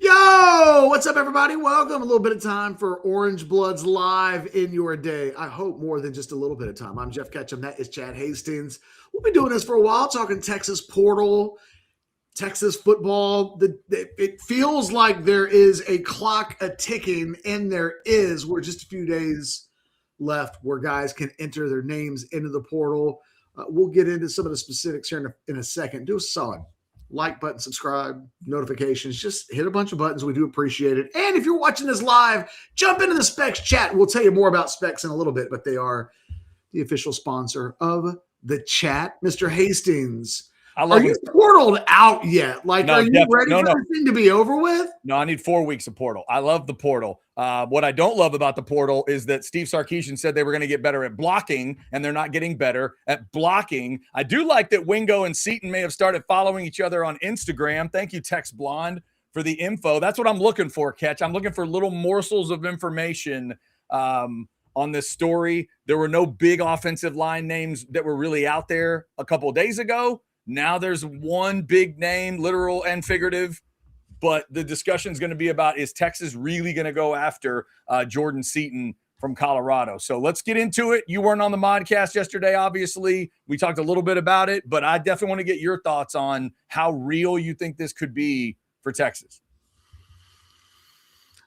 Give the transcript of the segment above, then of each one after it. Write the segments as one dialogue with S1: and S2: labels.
S1: Yo, what's up, everybody? Welcome. A little bit of time for Orange Bloods live in your day. I hope more than just a little bit of time. I'm Jeff Ketchum. That is Chad Hastings. We'll be doing this for a while, talking Texas portal, Texas football. It feels like there is a clock a-ticking, and there is. We're just a few days left where guys can enter their names into the portal. We'll get into some of the specifics here in a second. Do us a solid. Like button, subscribe, notifications, just hit a bunch of buttons. We do appreciate it. And if you're watching this live, jump into the Specs chat. We'll tell you more about Specs in a little bit, but they are the official sponsor of the chat. Mr. Hastings, are you portaled out yet? Like, are you ready for this thing to be over with?
S2: No, I need 4 weeks of portal. I love the portal. What I don't love about the portal is that Steve Sarkisian said they were going to get better at blocking, and they're not getting better at blocking. I do like that Wingo and Seaton may have started following each other on Instagram. Thank you, Tex Blonde, for the info. That's what I'm looking for, Catch. I'm looking for little morsels of information on this story. There were no big offensive line names that were really out there a couple of days ago. Now there's one big name, literal and figurative, but the discussion is going to be about, is Texas really going to go after Jordan Seaton from Colorado? So let's get into it. You weren't on the modcast yesterday, obviously. We talked a little bit about it, but I definitely want to get your thoughts on how real you think this could be for Texas.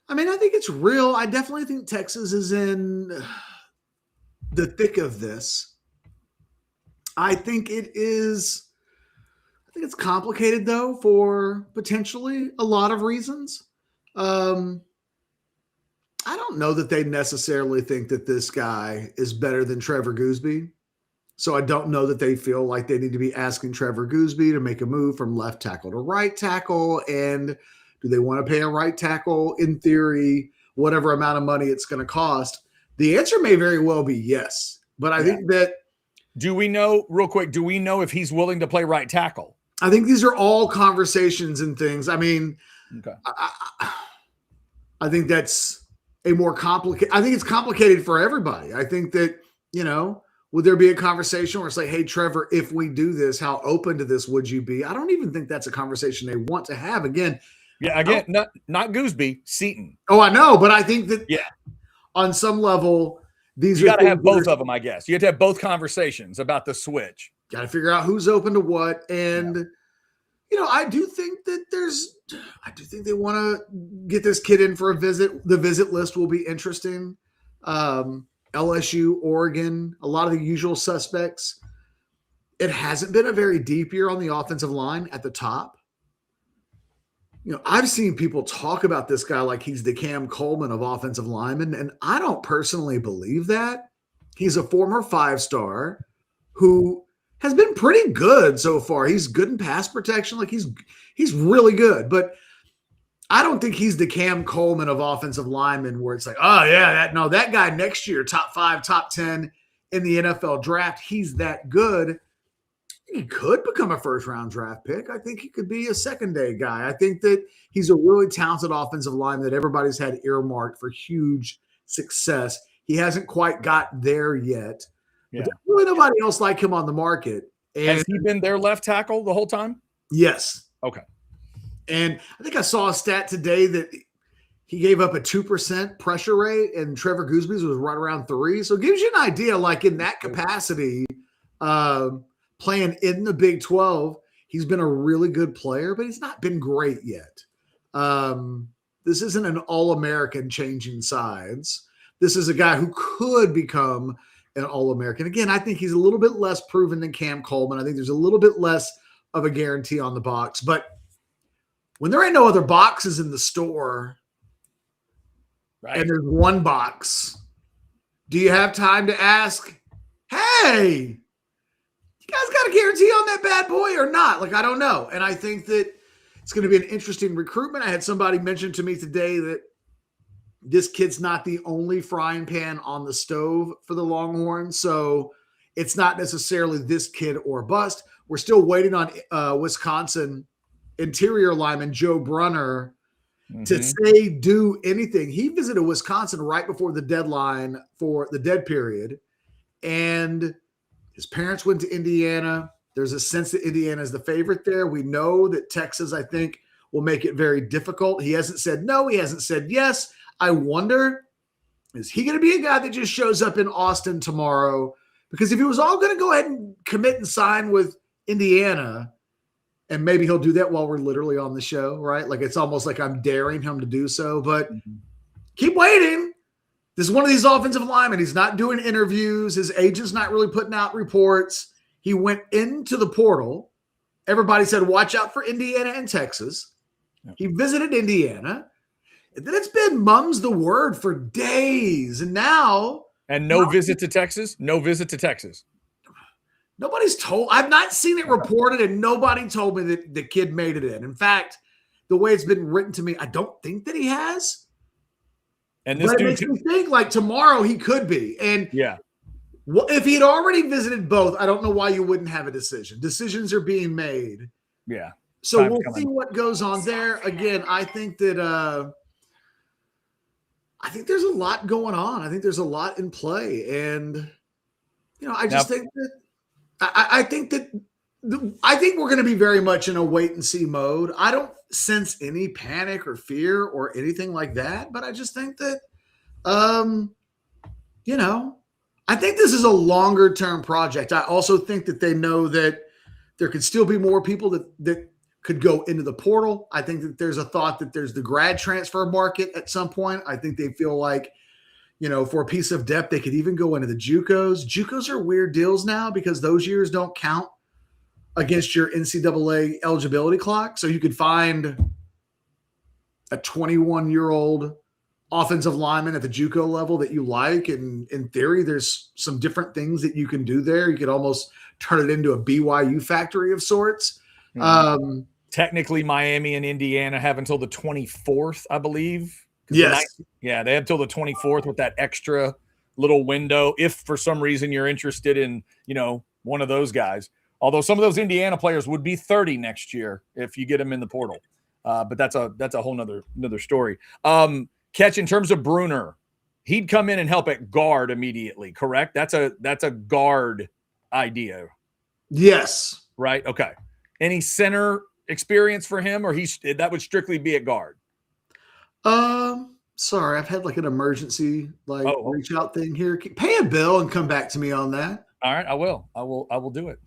S1: I mean, I think it's real. I definitely think Texas is in the thick of this. I think it's complicated, though, for potentially a lot of reasons. I don't know that they necessarily think that this guy is better than Trevor Gooseby. So I don't know that they feel like they need to be asking Trevor Gooseby to make a move from left tackle to right tackle. And do they want to pay a right tackle, in theory, whatever amount of money it's going to cost? The answer may very well be yes. But I think that...
S2: Do we know, real quick, do we know if he's willing to play right tackle?
S1: I think these are all conversations and things. I mean,
S2: okay.
S1: I think that's a more complicated. I think it's complicated for everybody. I think that, would there be a conversation where it's like, hey, Trevor, if we do this, how open to this would you be? I don't even think that's a conversation they want to have. Again,
S2: not Gooseby, Seaton.
S1: Oh, I know, but I think that on some level, you
S2: got to have both of them, I guess. You have to have both conversations about the switch.
S1: Got to figure out who's open to what. And, I do think that they want to get this kid in for a visit. The visit list will be interesting. LSU, Oregon, a lot of the usual suspects. It hasn't been a very deep year on the offensive line at the top. I've seen people talk about this guy like he's the Cam Coleman of offensive linemen, and I don't personally believe that. He's a former 5-star who has been pretty good so far. He's good in pass protection. Like he's really good, but I don't think he's the Cam Coleman of offensive linemen where it's like, oh yeah, that guy next year, top 5, top 10 in the NFL draft. He's that good. He could become a first-round draft pick. I think he could be a second-day guy. I think that he's a really talented offensive lineman that everybody's had earmarked for huge success. He hasn't quite got there yet. Yeah. But there's really nobody else like him on the market.
S2: And has he been their left tackle the whole time?
S1: Yes.
S2: Okay.
S1: And I think I saw a stat today that he gave up a 2% pressure rate, and Trevor Gooseby's was right around 3%. So it gives you an idea, like in that capacity, playing in the Big 12, he's been a really good player, but he's not been great yet. This isn't an All-American changing sides. This is a guy who could become an All-American. Again, I think he's a little bit less proven than Cam Coleman. I think there's a little bit less of a guarantee on the box. But when there ain't no other boxes in the store, right, and there's one box, do you have time to ask, hey, you guys got a guarantee on that bad boy or not? Like, I don't know. And I think that it's going to be an interesting recruitment. I had somebody mention to me today that this kid's not the only frying pan on the stove for the Longhorns. So it's not necessarily this kid or bust. We're still waiting on Wisconsin interior lineman Joe Brunner to say do anything. He visited Wisconsin right before the deadline for the dead period. And his parents went to Indiana. There's a sense that Indiana is the favorite there. We know that Texas, I think, will make it very difficult. He hasn't said no. He hasn't said yes. I wonder, is he going to be a guy that just shows up in Austin tomorrow? Because if he was all going to go ahead and commit and sign with Indiana, and maybe he'll do that while we're literally on the show, right? Like it's almost like I'm daring him to do so, but keep waiting. This is one of these offensive linemen. He's not doing interviews. His agent's not really putting out reports. He went into the portal. Everybody said, watch out for Indiana and Texas. Yep. He visited Indiana. And then it's been mum's the word for days. And now.
S2: And no visit to Texas? No visit to Texas.
S1: Nobody's told. I've not seen it reported, and nobody told me that the kid made it in. In fact, the way it's been written to me, I don't think that he has.
S2: And this
S1: but
S2: dude
S1: it makes me think like tomorrow he could be. And
S2: yeah,
S1: if he had already visited both, I don't know why you wouldn't have a decision. Decisions are being made.
S2: Yeah.
S1: So we'll see what goes on there. Again, I think that I think there's a lot going on. I think there's a lot in play. And I just think that I think we're going to be very much in a wait and see mode. I don't sense any panic or fear or anything like that, but I just think that, I think this is a longer term project. I also think that they know that there could still be more people that could go into the portal. I think that there's a thought that there's the grad transfer market at some point. I think they feel like, for a piece of depth, they could even go into the JUCOs. JUCOs are weird deals now because those years don't count against your NCAA eligibility clock. So you could find a 21-year-old offensive lineman at the JUCO level that you like. And in theory, there's some different things that you can do there. You could almost turn it into a BYU factory of sorts.
S2: Mm-hmm. Technically, Miami and Indiana have until the 24th, I believe.
S1: Yes.
S2: They have until the 24th with that extra little window. If for some reason you're interested in, one of those guys. Although some of those Indiana players would be 30 next year if you get them in the portal. But that's a whole nother story. Catch, in terms of Bruner, he'd come in and help at guard immediately, correct? That's a guard idea.
S1: Yes.
S2: Right? Okay. Any center experience for him, or that would strictly be at guard?
S1: Sorry, I've had like an emergency reach out thing here. Pay a bill and come back to me on that.
S2: All right, I will do it.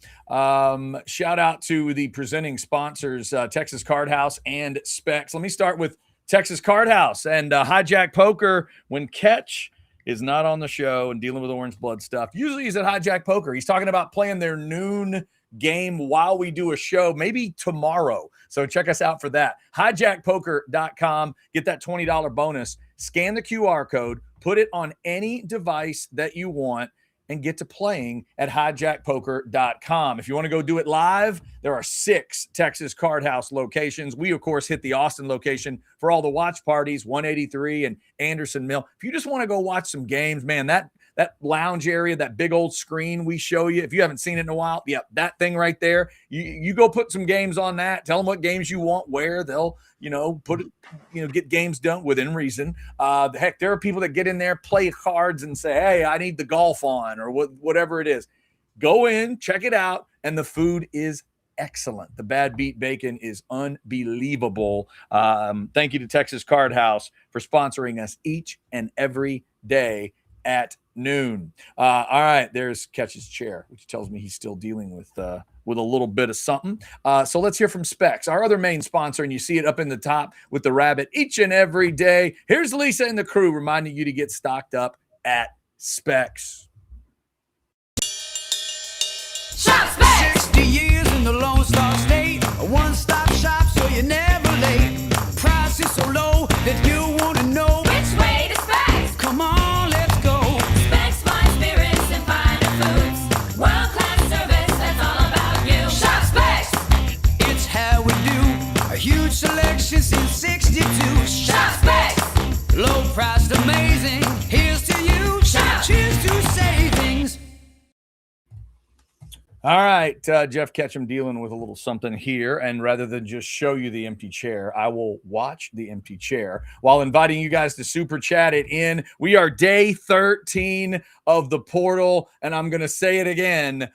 S2: Shout out to the presenting sponsors, Texas Card House and Specs. Let me start with Texas Card House and Hijack Poker. When Catch is not on the show and dealing with orange blood stuff, usually he's at Hijack Poker. He's talking about playing their noon game while we do a show, maybe tomorrow. So check us out for that. Hijackpoker.com. Get that $20 bonus. Scan the QR code. Put it on any device that you want and get to playing at hijackpoker.com. If you want to go do it live, there are 6 Texas Card House locations. We, of course, hit the Austin location for all the watch parties, 183 and Anderson Mill. If you just want to go watch some games, man, that lounge area, that big old screen we show you, if you haven't seen it in a while, that thing right there, you go put some games on that, tell them what games you want, where they'll, put it, get games done within reason. Heck, there are people that get in there, play cards and say, hey, I need the golf on or whatever it is. Go in, check it out. And the food is excellent. The Bad Beat Bacon is unbelievable. Thank you to Texas Card House for sponsoring us each and every day at noon. All right, there's Catch's chair, which tells me he's still dealing with a little bit of something. So let's hear from Specs, our other main sponsor, and you see it up in the top with the rabbit each and every day. Here's Lisa and the crew reminding you to get stocked up at Specs.
S3: Shop Specs! 60 years in the Lone Star State, a one-stop shop so you're never late. Price is so low that you want to know
S4: which way to Specs.
S3: Come on, let's go.
S4: Specs, fine spirits and finer foods. World-class service, that's all about you. Shop Specs.
S3: It's how we do. A huge selection since 62.
S4: Shop Specs.
S3: Low priced, amazing. Here's to you.
S4: Shop.
S3: Cheers to savings.
S2: All right, Jeff Ketchum dealing with a little something here. And rather than just show you the empty chair, I will watch the empty chair while inviting you guys to super chat it in. We are day 13 of the portal, and I'm going to say it again.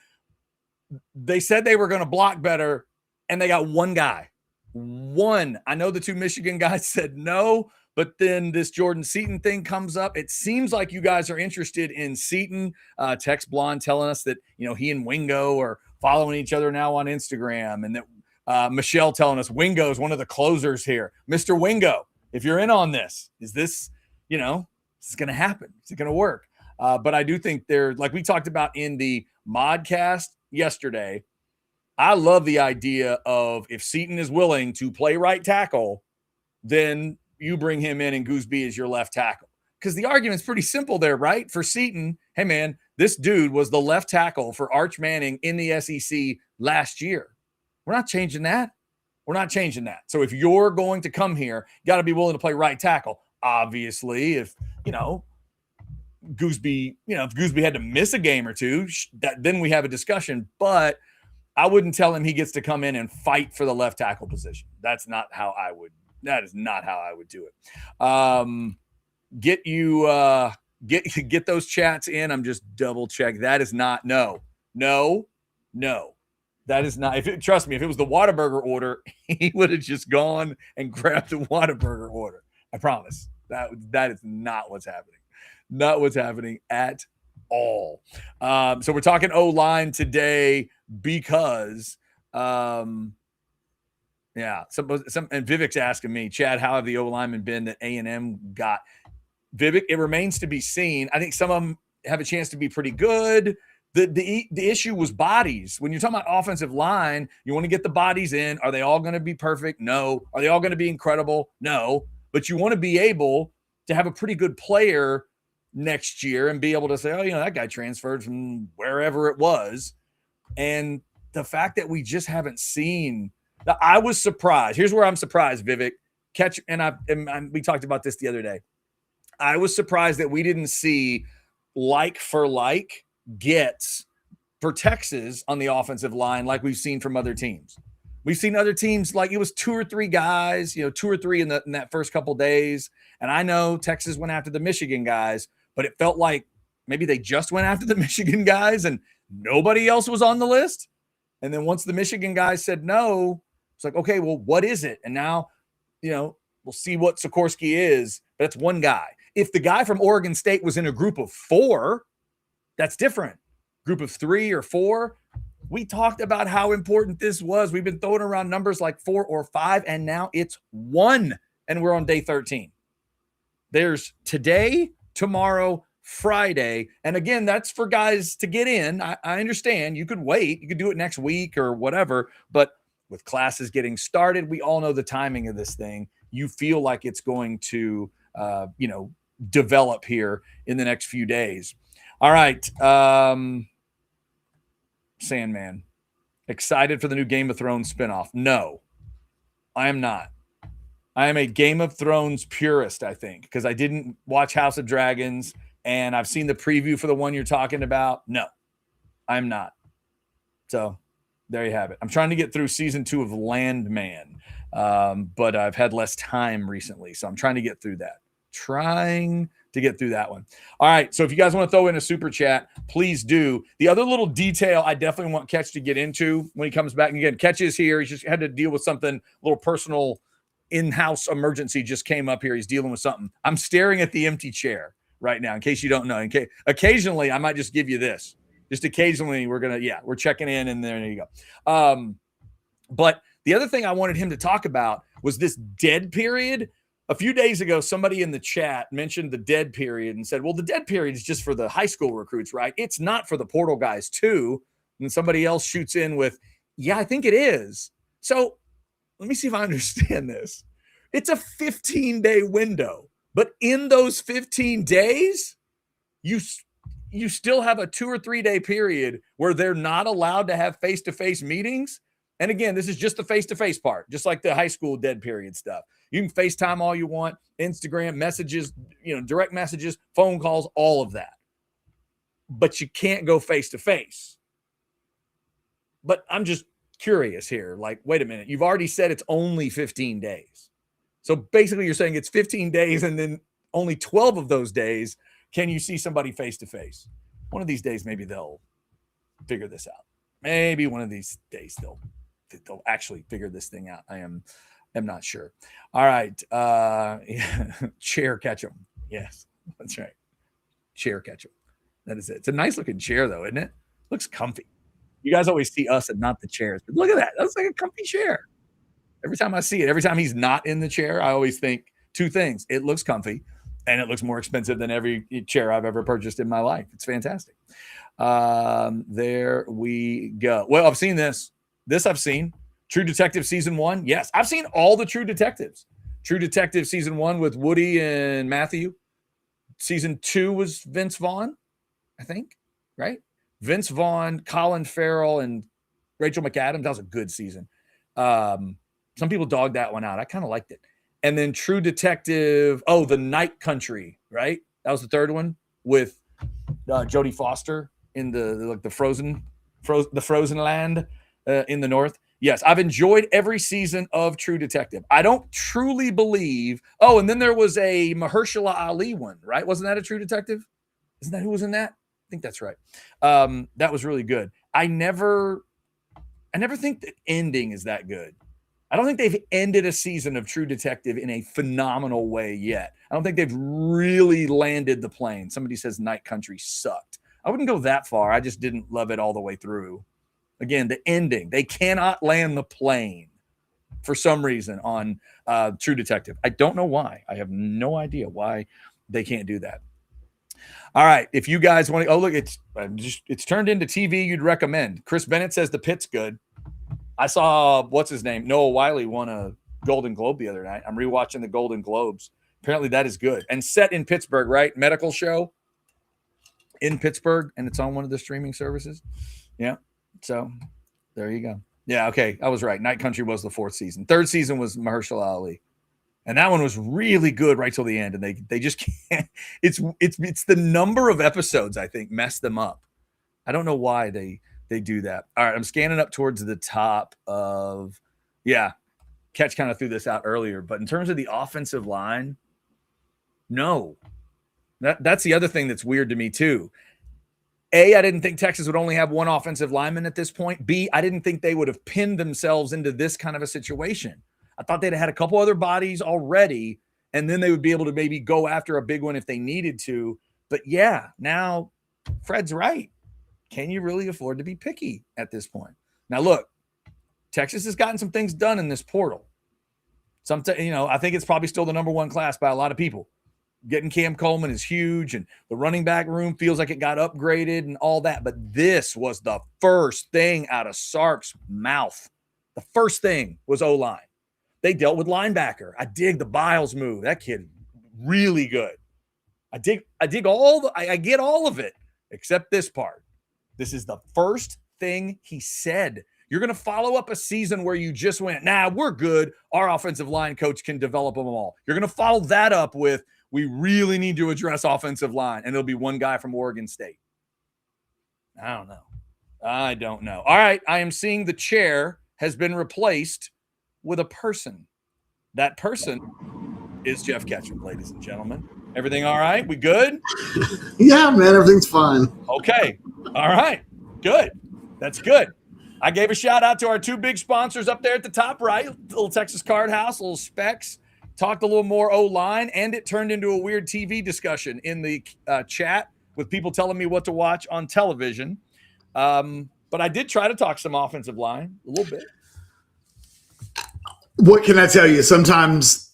S2: They said they were going to block better, and they got one guy. One, I know the two Michigan guys said no, but then this Jordan Seaton thing comes up. It seems like you guys are interested in Seaton. Tex Blonde telling us that, he and Wingo are following each other now on Instagram, and that Michelle telling us Wingo is one of the closers here. Mr. Wingo, if you're in on this, is this, is going to happen? Is it going to work? But I do think like we talked about in the modcast yesterday, I love the idea of if Seaton is willing to play right tackle, then you bring him in and Gooseby is your left tackle. Because the argument's pretty simple there, right? For Seaton, hey, man, this dude was the left tackle for Arch Manning in the SEC last year. We're not changing that. We're not changing that. So if you're going to come here, you got to be willing to play right tackle. Obviously, if, Gooseby, if Gooseby had to miss a game or two, then we have a discussion. But I wouldn't tell him he gets to come in and fight for the left tackle position. That is not how I would do it. Get those chats in. I'm just double check. That is not no. That is not. Trust me, if it was the Whataburger order, he would have just gone and grabbed the Whataburger order. I promise. That is not what's happening. Not what's happening at all. So we're talking O-line today because some and Vivek's asking me, Chad, how have the O-linemen been that A&M got? Vivek, it remains to be seen. I think some of them have a chance to be pretty good. The issue was bodies. When you're talking about offensive line, you want to get the bodies in. Are they all going to be perfect? No. Are they all going to be incredible? No. But you want to be able to have a pretty good player next year and be able to say, that guy transferred from wherever it was. And the fact that we just haven't seen – I was surprised. Here's where I'm surprised, Vivek. We talked about this the other day. I was surprised that we didn't see like for like gets for Texas on the offensive line like we've seen from other teams. We've seen other teams like it was 2 or 3 guys, 2 or 3 in that first couple days. And I know Texas went after the Michigan guys, but it felt like maybe they just went after the Michigan guys and nobody else was on the list. And then once the Michigan guys said no, it's like, okay, well, what is it? And now, we'll see what Sikorsky is. But that's one guy. If the guy from Oregon State was in a group of 4, that's different. Group of 3 or 4. We talked about how important this was. We've been throwing around numbers like 4 or 5, and now it's 1, and we're on day 13. There's today, tomorrow, Friday. And again, that's for guys to get in. I understand. You could wait. You could do it next week or whatever. But with classes getting started, we all know the timing of this thing. You feel like it's going to, develop here in the next few days. All right. Sandman, excited for the new Game of Thrones spinoff? No, I am not. I am a Game of Thrones purist, I think, because I didn't watch House of Dragons and I've seen the preview for the one you're talking about. No, I'm not. So there you have it. I'm trying to get through season 2 of Landman, but I've had less time recently, so I'm trying to get through that. One. All right. So if you guys want to throw in a super chat, please do. The other little detail I definitely want Ketch to get into when he comes back. And again, Ketch is here. He just had to deal with something, a little personal in-house emergency just came up here. He's dealing with something. I'm staring at the empty chair right now, in case you don't know. Occasionally, I might just give you this. Just occasionally, we're checking in, and there you go. But the other thing I wanted him to talk about was this dead period. A few days ago, somebody in the chat mentioned the dead period and said, well, the dead period is just for the high school recruits, right? It's not for the portal guys too. And somebody else shoots in with, yeah, I think it is. So let me see if I understand this. It's a 15-day window, but in those 15 days, you still have a 2 or 3 day period where they're not allowed to have face-to-face meetings. And again, this is just the face-to-face part, just like the high school dead period stuff. You can FaceTime all you want, Instagram messages, direct messages, phone calls, all of that. But you can't go face-to-face. But I'm just curious here. Like, wait a minute. You've already said it's only 15 days. So basically you're saying it's 15 days and then only 12 of those days can you see somebody face-to-face. One of these days, maybe they'll figure this out. Maybe one of these days they'll that they'll actually figure this thing out. I am not sure. All right. Chair Ketchum. Yes, that's right. Chair Ketchum. That is it. It's a nice looking chair though, isn't it? Looks comfy. You guys always see us and not the chairs, but look at that. That's like a comfy chair. Every time I see it, every time he's not in the chair, I always think two things. It looks comfy and it looks more expensive than every chair I've ever purchased in my life. It's fantastic. There we go. Well, I've seen this. This I've seen. True Detective season 1. Yes, I've seen all the True Detectives. True Detective season 1 with Woody and Matthew. Season 2 was Vince Vaughn, I think, right? Vince Vaughn, Colin Farrell, and Rachel McAdams. That was a good season. Some people dogged that one out. I kind of liked it. And then True Detective, the Night Country, right? That was the third one with Jodie Foster in the frozen land in the north. Yes, I've enjoyed every season of True Detective. I don't truly believe. Oh, and then there was a Mahershala Ali one, right? Wasn't that a True Detective? Isn't that who was in that? I think that's right. That was really good. I never think the ending is that good. I don't think they've ended a season of True Detective in a phenomenal way yet. I don't think they've really landed the plane. Somebody says Night Country sucked. I wouldn't go that far. I just didn't love it all the way through. Again, the ending. They cannot land the plane for some reason on True Detective. I don't know why. I have no idea why they can't do that. All right. If you guys want to, look, it's turned into TV you'd recommend. Chris Bennett says The Pit's good. I saw, what's his name? Noah Wiley won a Golden Globe the other night. I'm rewatching the Golden Globes. Apparently that is good. And set in Pittsburgh, right? Medical show in Pittsburgh, and it's on one of the streaming services. Yeah. So there you go. Yeah, okay. I was right. Night Country was the 4th season. 3rd season was Mahershala Ali. And that one was really good right till the end. And they just can't. It's the number of episodes, I think, messed them up. I don't know why they do that. All right, I'm scanning up towards the top of, Catch kind of threw this out earlier, but in terms of the offensive line, no. That's the other thing that's weird to me too. A, I didn't think Texas would only have one offensive lineman at this point. B, I didn't think they would have pinned themselves into this kind of a situation. I thought they'd had a couple other bodies already, and then they would be able to maybe go after a big one if they needed to. But yeah, now Fred's right. Can you really afford to be picky at this point? Now, look, Texas has gotten some things done in this portal. I think it's probably still the number 1 class by a lot of people. Getting Cam Coleman is huge, and the running back room feels like it got upgraded and all that. But this was the first thing out of Sark's mouth. The first thing was O-line. They dealt with linebacker. I dig the Biles move. That kid, really good. I dig I get all of it except this part. This is the first thing he said. You're going to follow up a season where you just went, we're good. Our offensive line coach can develop them all. You're going to follow that up with, we really need to address offensive line. And there'll be one guy from Oregon State. I don't know. All right. I am seeing the chair has been replaced with a person. That person is Jeff Ketchum, ladies and gentlemen. Everything all right? We good?
S1: Yeah, man. Everything's fine.
S2: Okay. All right. Good. That's good. I gave a shout out to our 2 big sponsors up there at the top right. Little Texas Card House, little Specs. Talked a little more O-line, and it turned into a weird TV discussion in the chat with people telling me what to watch on television. But I did try to talk some offensive line a little bit.
S1: What can I tell you? Sometimes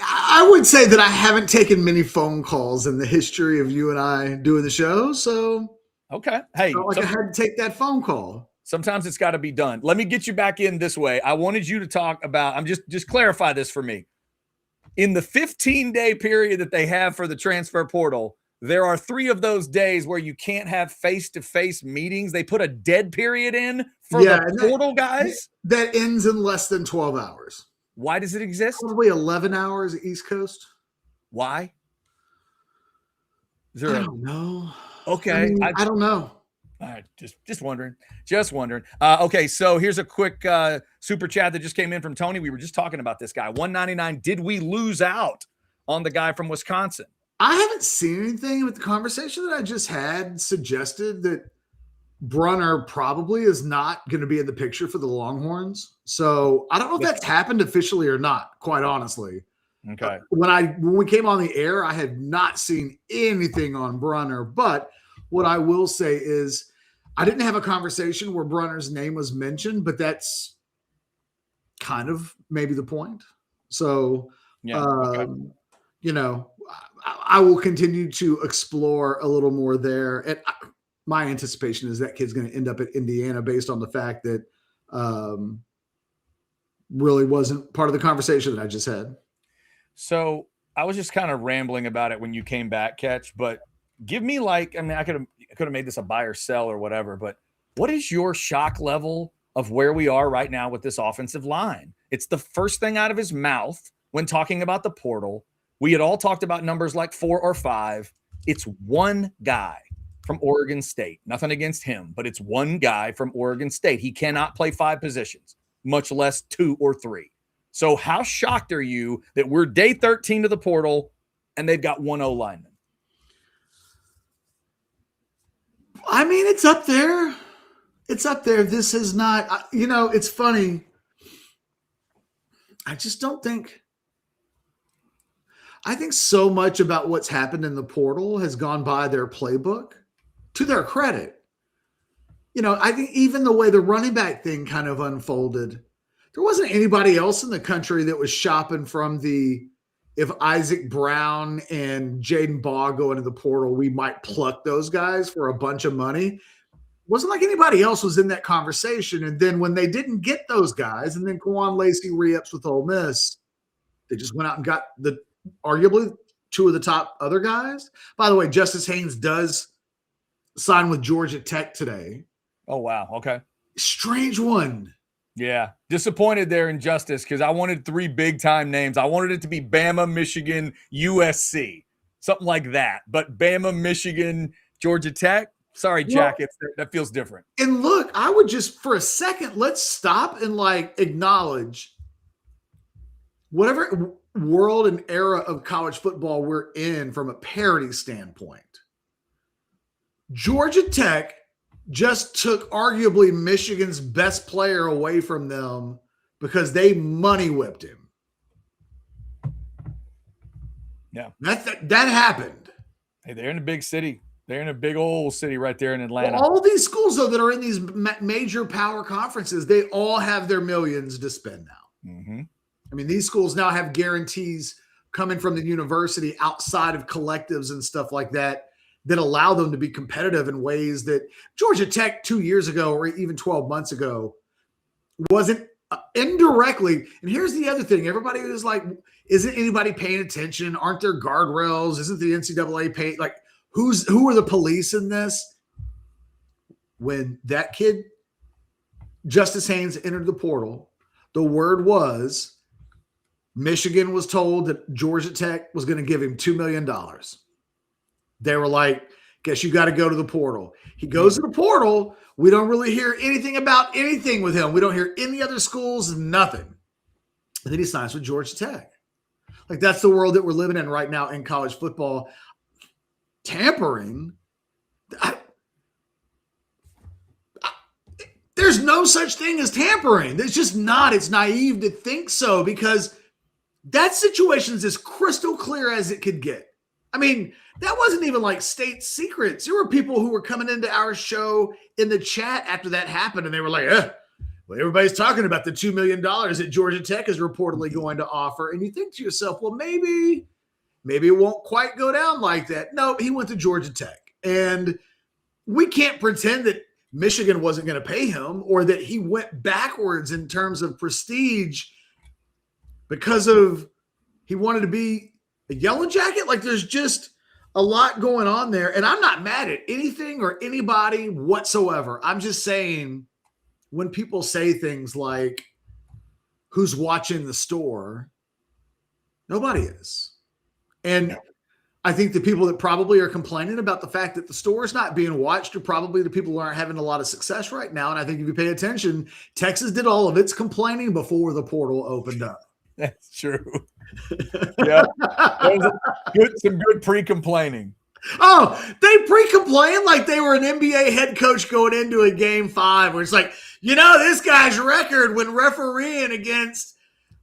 S1: I would say that I haven't taken many phone calls in the history of you and I doing the show. So,
S2: okay. Hey,
S1: I had to take that phone call.
S2: Sometimes it's got to be done. Let me get you back in this way. I wanted you to talk about, just clarify this for me. In the 15-day period that they have for the transfer portal, there are 3 of those days where you can't have face-to-face meetings. They put a dead period in for the portal guys.
S1: That ends in less than 12 hours.
S2: Why does it exist?
S1: Probably 11 hours East Coast.
S2: Why?
S1: I don't know.
S2: Okay.
S1: I don't know.
S2: All right, just wondering. Okay, so here's a quick super chat that just came in from Tony. We were just talking about this guy. 199. Did we lose out on the guy from Wisconsin?
S1: I haven't seen anything with the conversation that I just had suggested that Brunner probably is not going to be in the picture for the Longhorns. So I don't know if that's happened officially or not, quite honestly.
S2: Okay.
S1: When we came on the air, I had not seen anything on Brunner. But what I will say is I didn't have a conversation where Brunner's name was mentioned, but that's kind of maybe the point. So, you know, I will continue to explore a little more there. And my anticipation is that kid's going to end up at Indiana based on the fact that really wasn't part of the conversation that I just had.
S2: So I was just kind of rambling about it when you came back, Catch, but give me I could have made this a buy or sell or whatever, but what is your shock level of where we are right now with this offensive line? It's the first thing out of his mouth when talking about the portal. We had all talked about numbers like 4 or 5. It's one guy from Oregon State. Nothing against him, but it's one guy from Oregon State. He cannot play 5 positions, much less 2 or 3. So how shocked are you that we're day 13 to the portal and they've got 1 O-lineman?
S1: I mean, it's up there. It's up there. This is not, it's funny. I just don't think. I think so much about what's happened in the portal has gone by their playbook, to their credit. I think even the way the running back thing kind of unfolded, there wasn't anybody else in the country that was shopping from if Isaac Brown and Jaden Baugh go into the portal, we might pluck those guys for a bunch of money. It wasn't like anybody else was in that conversation. And then when they didn't get those guys, and then Kwan Lacey re-ups with Ole Miss, they just went out and got arguably 2 of the top other guys. By the way, Justice Haynes does sign with Georgia Tech today.
S2: Oh, wow. Okay.
S1: Strange one.
S2: Yeah. Disappointed there in Justice because I wanted 3 big-time names. I wanted it to be Bama, Michigan, USC, something like that. But Bama, Michigan, Georgia Tech, sorry, Jack, that feels different.
S1: And look, I would just, for a second, let's stop and acknowledge whatever world and era of college football we're in from a parity standpoint. Georgia Tech just took arguably Michigan's best player away from them because they money whipped him.
S2: Yeah.
S1: That happened.
S2: Hey, they're in a big city. They're in a big old city right there in Atlanta.
S1: Well, all these schools, though, that are in these major power conferences, they all have their millions to spend now.
S2: Mm-hmm.
S1: I mean, these schools now have guarantees coming from the university outside of collectives and stuff like that allow them to be competitive in ways that Georgia Tech 2 years ago or even 12 months ago wasn't indirectly. And here's the other thing. Everybody was like, isn't anybody paying attention? Aren't there guardrails? Isn't the NCAA paying? Who are the police in this? When that kid, Justice Haynes, entered the portal, the word was Michigan was told that Georgia Tech was going to give him $2 million. They were like, guess you got to go to the portal. He goes to the portal. We don't really hear anything about anything with him. We don't hear any other schools, nothing. And then he signs with Georgia Tech. That's the world that we're living in right now in college football. Tampering. There's no such thing as tampering. It's just not. It's naive to think so because that situation is as crystal clear as it could get. I mean, that wasn't even state secrets. There were people who were coming into our show in the chat after that happened, and they were like, well, everybody's talking about the $2 million that Georgia Tech is reportedly going to offer. And you think to yourself, well, maybe it won't quite go down like that. No, he went to Georgia Tech. And we can't pretend that Michigan wasn't going to pay him or that he went backwards in terms of prestige because of he wanted to be a yellow jacket. There's just a lot going on there. And I'm not mad at anything or anybody whatsoever. I'm just saying when people say things like, who's watching the store? Nobody is. And I think the people that probably are complaining about the fact that the store is not being watched are probably the people who aren't having a lot of success right now. And I think if you pay attention, Texas did all of its complaining before the portal opened up.
S2: That's true. Yeah. Some good pre-complaining.
S1: Oh, they pre-complained like they were an NBA head coach going into a game 5 where it's like, this guy's record when refereeing against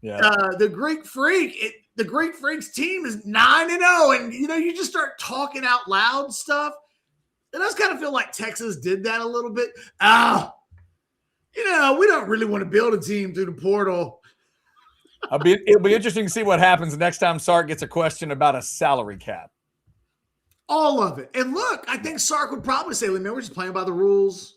S1: the Greek Freak, the Greek Freak's team is 9-0. And, you just start talking out loud stuff. And I just kind of feel like Texas did that a little bit. We don't really want to build a team through the portal.
S2: It'll be interesting to see what happens next time Sark gets a question about a salary cap.
S1: All of it. And look, I think Sark would probably say, we're just playing by the rules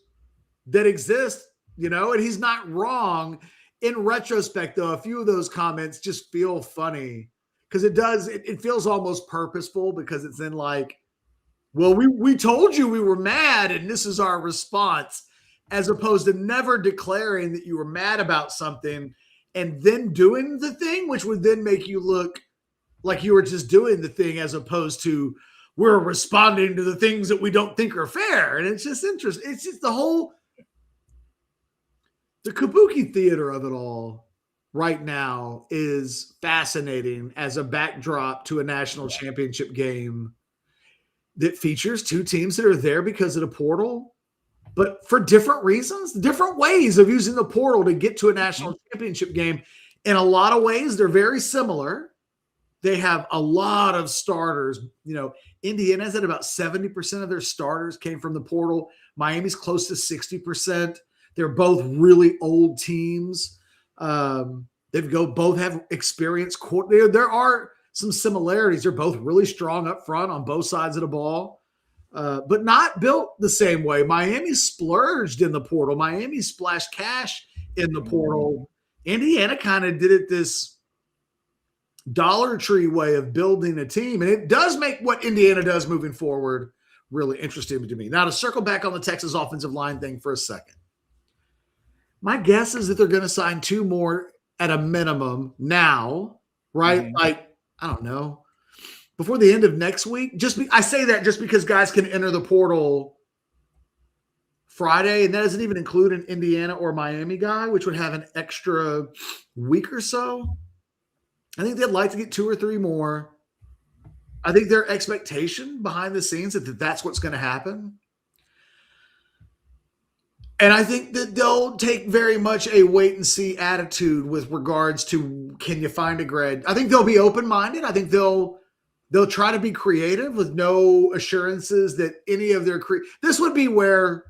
S1: that exist, and he's not wrong. In retrospect, though, a few of those comments just feel funny because it feels almost purposeful because it's in like, well, we told you we were mad and this is our response, as opposed to never declaring that you were mad about something and then doing the thing, which would then make you look like you were just doing the thing as opposed to we're responding to the things that we don't think are fair. And it's just interesting. It's just the kabuki theater of it all right now is fascinating as a backdrop to a national championship game that features two teams that are there because of the portal, but for different reasons, different ways of using the portal to get to a national championship game. In a lot of ways, they're very similar. They have a lot of starters. Indiana's at about 70% of their starters came from the portal. Miami's close to 60%. They're both really old teams. Both have experience. There are some similarities. They're both really strong up front on both sides of the ball, but not built the same way. Miami splurged in the portal. Miami splashed cash in the portal. Indiana kind of did it this Dollar Tree way of building a team. And it does make what Indiana does moving forward really interesting to me. Now, to circle back on the Texas offensive line thing for a second. My guess is that they're going to sign 2 more at a minimum now, right? Like, I don't know, before the end of next week. I say that just because guys can enter the portal Friday, and that doesn't even include an Indiana or Miami guy, which would have an extra week or so. I think they'd like to get 2 or 3 more. I think their expectation behind the scenes that that's what's going to happen. And I think that they'll take very much a wait and see attitude with regards to, can you find a grade? I think they'll be open-minded. I think they'll try to be creative with no assurances that any of their this would be where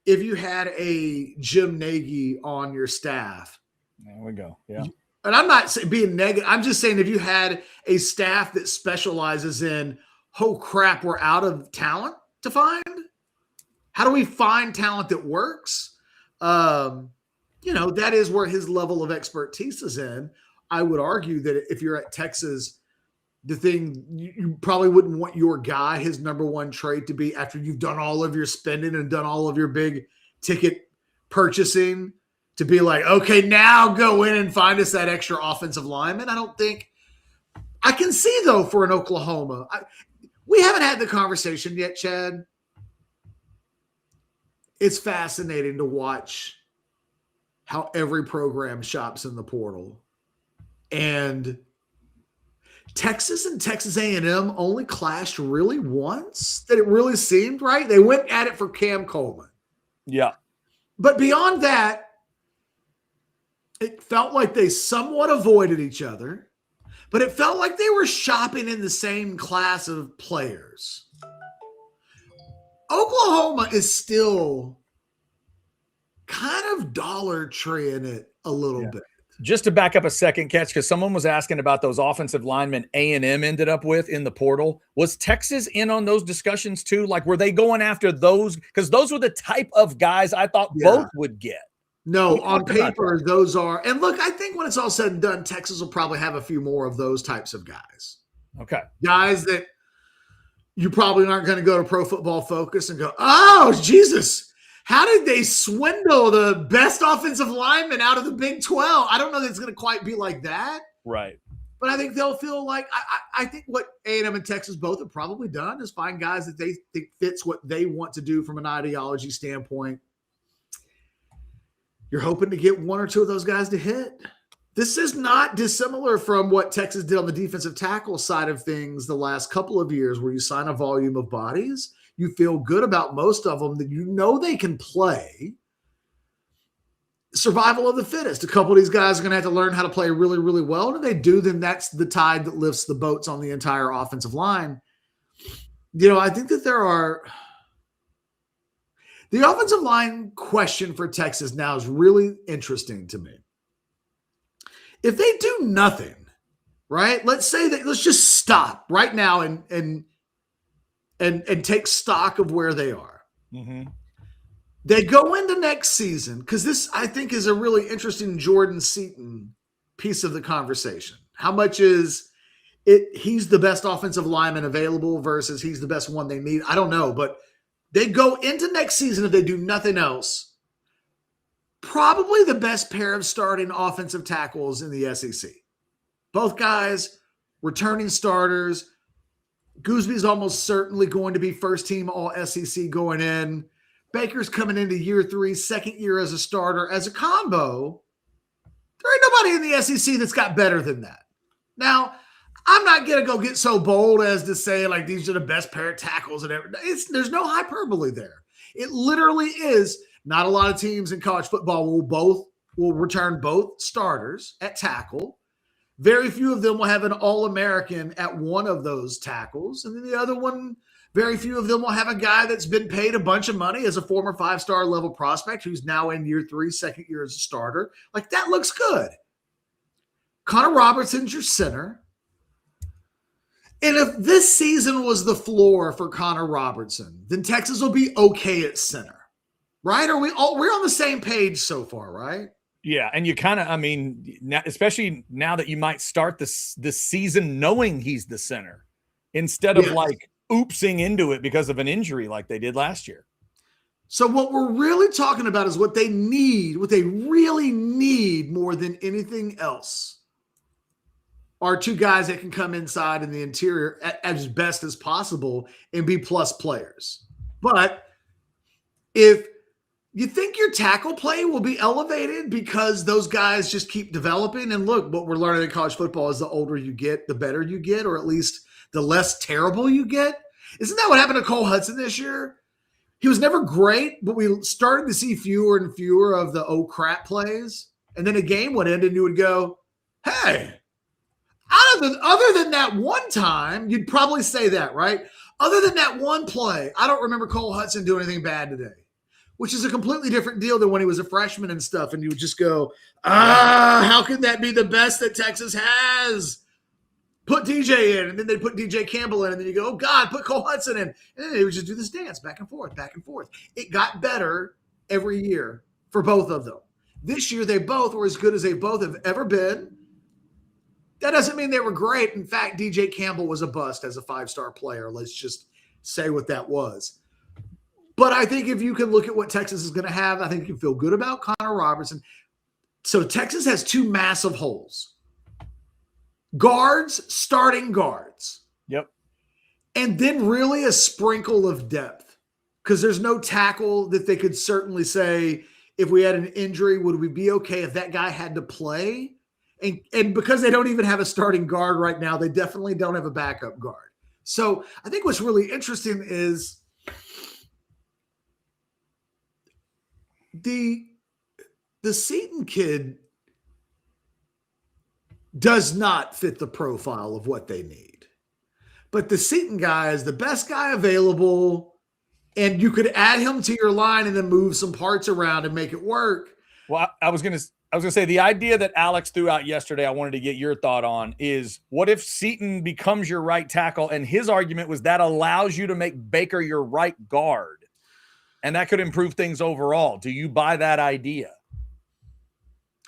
S1: if you had a Jim Nagy on your staff.
S2: There we go. Yeah.
S1: And I'm not being negative. I'm just saying if you had a staff that specializes in, oh crap, we're out of talent to find. How do we find talent that works? That is where his level of expertise is in. I would argue that if you're at Texas, the thing you probably wouldn't want your guy, his number one trait to be after you've done all of your spending and done all of your big ticket purchasing to be like, okay, now go in and find us that extra offensive lineman. I can see though for an Oklahoma, we haven't had the conversation yet, Chad. It's fascinating to watch how every program shops in the portal. And Texas and Texas A&M only clashed really once that it really seemed right. They went at it for Cam Coleman.
S2: Yeah.
S1: But beyond that, it felt like they somewhat avoided each other, but it felt like they were shopping in the same class of players. Oklahoma is still kind of Dollar Tree in it a little bit.
S2: Just to back up a second, Catch, because someone was asking about those offensive linemen A&M ended up with in the portal. Was Texas in on those discussions too? Like, were they going after those? Because those were the type of guys I thought both would get.
S1: No, on paper, those are. And look, I think when it's all said and done, Texas will probably have a few more of those types of guys.
S2: Okay.
S1: Guys that you probably aren't going to go to Pro Football Focus and go, oh, Jesus, how did they swindle the best offensive lineman out of the Big 12? I don't know that it's going to quite be like that.
S2: Right.
S1: But I think they'll feel like I think what A&M and Texas both have probably done is find guys that they think fits what they want to do from an ideology standpoint. You're hoping to get 1 or 2 of those guys to hit. This is not dissimilar from what Texas did on the defensive tackle side of things the last couple of years, where you sign a volume of bodies. You feel good about most of them that you know they can play. Survival of the fittest. A couple of these guys are going to have to learn how to play really, really well. And if they do, then that's the tide that lifts the boats on the entire offensive line. I think that the offensive line question for Texas now is really interesting to me. If they do nothing, right? Let's just stop right now and take stock of where they are.
S2: Mm-hmm.
S1: They go into next season, because this, I think, is a really interesting Jordan Seaton piece of the conversation. How much is it he's the best offensive lineman available versus he's the best one they need? I don't know, but they go into next season, if they do nothing else, probably the best pair of starting offensive tackles in the SEC. Both guys, returning starters. Goosby's almost certainly going to be first team all SEC going in. Baker's coming into year 3, second year as a starter. As a combo, there ain't nobody in the SEC that's got better than that. Now, I'm not going to go get so bold as to say, like, these are the best pair of tackles and everything. There's no hyperbole there. It literally is. Not a lot of teams in college football will return both starters at tackle. Very few of them will have an All-American at one of those tackles. And then the other one, very few of them will have a guy that's been paid a bunch of money as a former 5-star level prospect who's now in year 3, second year as a starter. Like, that looks good. Connor Robertson's your center. And if this season was the floor for Connor Robertson, then Texas will be okay at center. Right? We're on the same page so far, right?
S2: Yeah, and you kind of, especially now that you might start this season knowing he's the center instead of like oopsing into it because of an injury like they did last year.
S1: So what we're really talking about is what they really need more than anything else are two guys that can come inside in the interior as best as possible and be plus players. But if you think your tackle play will be elevated because those guys just keep developing. And look, what we're learning in college football is the older you get, the better you get, or at least the less terrible you get. Isn't that what happened to Cole Hudson this year? He was never great, but we started to see fewer and fewer of the oh crap plays. And then a game would end and you would go, hey, other than that one time, you'd probably say that, right? Other than that one play, I don't remember Cole Hudson doing anything bad today. Which is a completely different deal than when he was a freshman and stuff. And you would just go, how can that be the best that Texas has? Put DJ in, and then they put DJ Campbell in, and then you go, oh, God, put Cole Hudson in. And then they would just do this dance back and forth, back and forth. It got better every year for both of them. This year, they both were as good as they both have ever been. That doesn't mean they were great. In fact, DJ Campbell was a bust as a 5-star player. Let's just say what that was. But I think if you can look at what Texas is going to have, I think you can feel good about Connor Robertson. So Texas has 2 massive holes. Guards, starting guards.
S2: Yep.
S1: And then really a sprinkle of depth. Because there's no tackle that they could certainly say, if we had an injury, would we be okay if that guy had to play? And because they don't even have a starting guard right now, they definitely don't have a backup guard. So I think what's really interesting is the Seaton kid does not fit the profile of what they need. But the Seaton guy is the best guy available, and you could add him to your line and then move some parts around and make it work.
S2: Well, I was gonna say the idea that Alex threw out yesterday, I wanted to get your thought on is, what if Seaton becomes your right tackle? And his argument was that allows you to make Baker your right guard. And that could improve things overall. Do you buy that idea?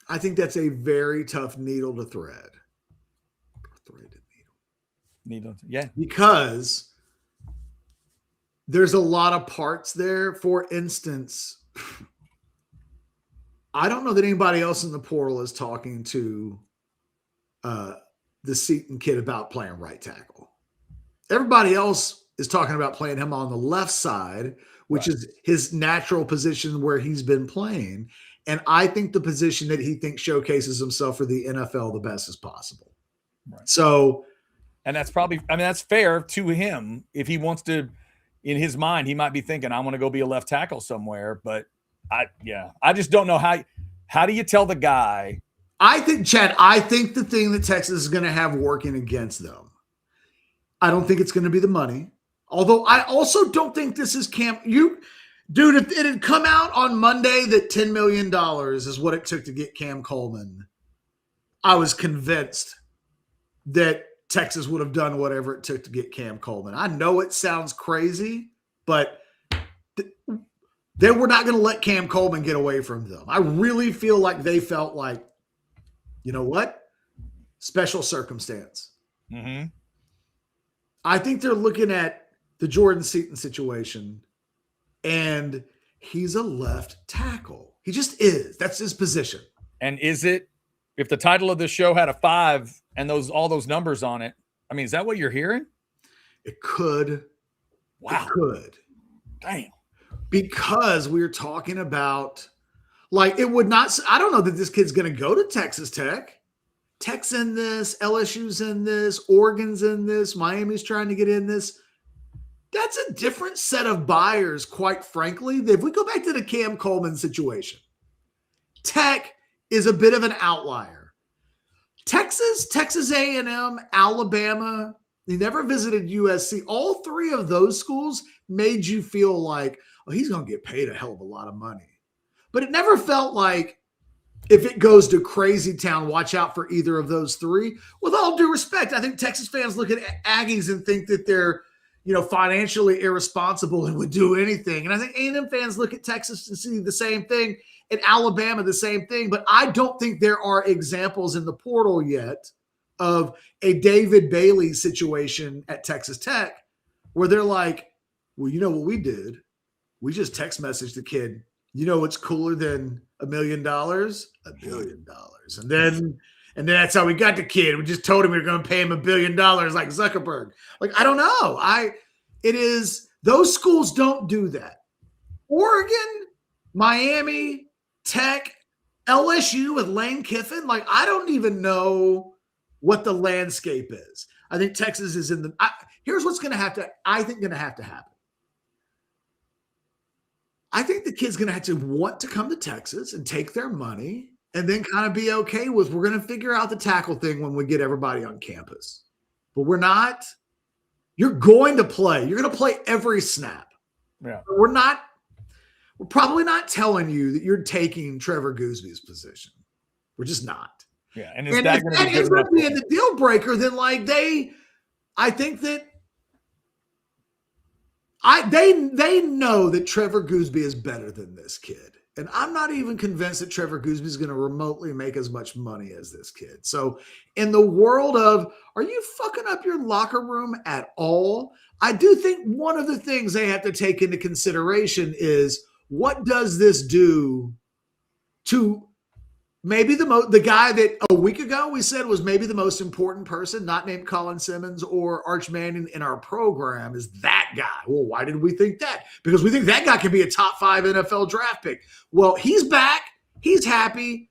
S1: I think that's a very tough needle to thread.
S2: Yeah.
S1: Because there's a lot of parts there. For instance, I don't know that anybody else in the portal is talking to the Seaton kid about playing right tackle. Everybody else is talking about playing him on the left side, which is his natural position where he's been playing. And I think the position that he thinks showcases himself for the NFL the best as possible.
S2: Right.
S1: So,
S2: and that's probably, I mean, that's fair to him. If he wants to, in his mind, he might be thinking, I want to go be a left tackle somewhere. But I just don't know how do you tell the guy?
S1: I think, Chad, I think the thing that Texas is going to have working against them, I don't think it's going to be the money. Although I also don't think this is dude, if it had come out on Monday that $10 million is what it took to get Cam Coleman, I was convinced that Texas would have done whatever it took to get Cam Coleman. I know it sounds crazy, but they were not going to let Cam Coleman get away from them. I really feel like they felt like, you know what? Special circumstance.
S2: Mm-hmm.
S1: I think they're looking at the Jordan Seaton situation, and he's a left tackle. He just is. That's his position.
S2: And is it, if the title of this show had a 5 and all those numbers on it, I mean, is that what you're hearing?
S1: It could.
S2: Wow.
S1: It could.
S2: Damn.
S1: Because we're talking about, like, it would not, I don't know that this kid's going to go to Texas Tech. Tech's in this, LSU's in this, Oregon's in this, Miami's trying to get in this. That's a different set of buyers, quite frankly. If we go back to the Cam Coleman situation, Tech is a bit of an outlier. Texas A&M, Alabama, he never visited USC. All three of those schools made you feel like, oh, he's going to get paid a hell of a lot of money. But it never felt like, if it goes to crazy town, watch out for either of those three. With all due respect, I think Texas fans look at Aggies and think that they're, financially irresponsible and would do anything. And I think A&M fans look at Texas and see the same thing, and Alabama the same thing. But I don't think there are examples in the portal yet of a David Bailey situation at Texas Tech where they're like, well, you know what we did? We just text messaged the kid. You know what's cooler than $1 million? $1 billion. And then that's how we got the kid. We just told him we were going to pay him $1 billion like Zuckerberg. Like, I don't know. Those schools don't do that. Oregon, Miami, Tech, LSU with Lane Kiffin. Like, I don't even know what the landscape is. I think Texas is here's what's going to have to happen. I think the kid's going to have to want to come to Texas and take their money and then kind of be okay with, we're going to figure out the tackle thing when we get everybody on campus. But we're not. You're going to play. You're going to play every snap.
S2: Yeah.
S1: We're probably not telling you that you're taking Trevor Goosby's position. We're just not.
S2: Yeah. And is that going
S1: to be the deal breaker? Then I think that they know that Trevor Goosby is better than this kid. And I'm not even convinced that Trevor Goosby is going to remotely make as much money as this kid. So in the world of, are you fucking up your locker room at all? I do think one of the things they have to take into consideration is, what does this do to maybe the guy that a week ago we said was maybe the most important person, not named Colin Simmons or Arch Manning in our program, is that guy. Well, why did we think that? Because we think that guy can be a top 5 NFL draft pick. Well, he's back. He's happy.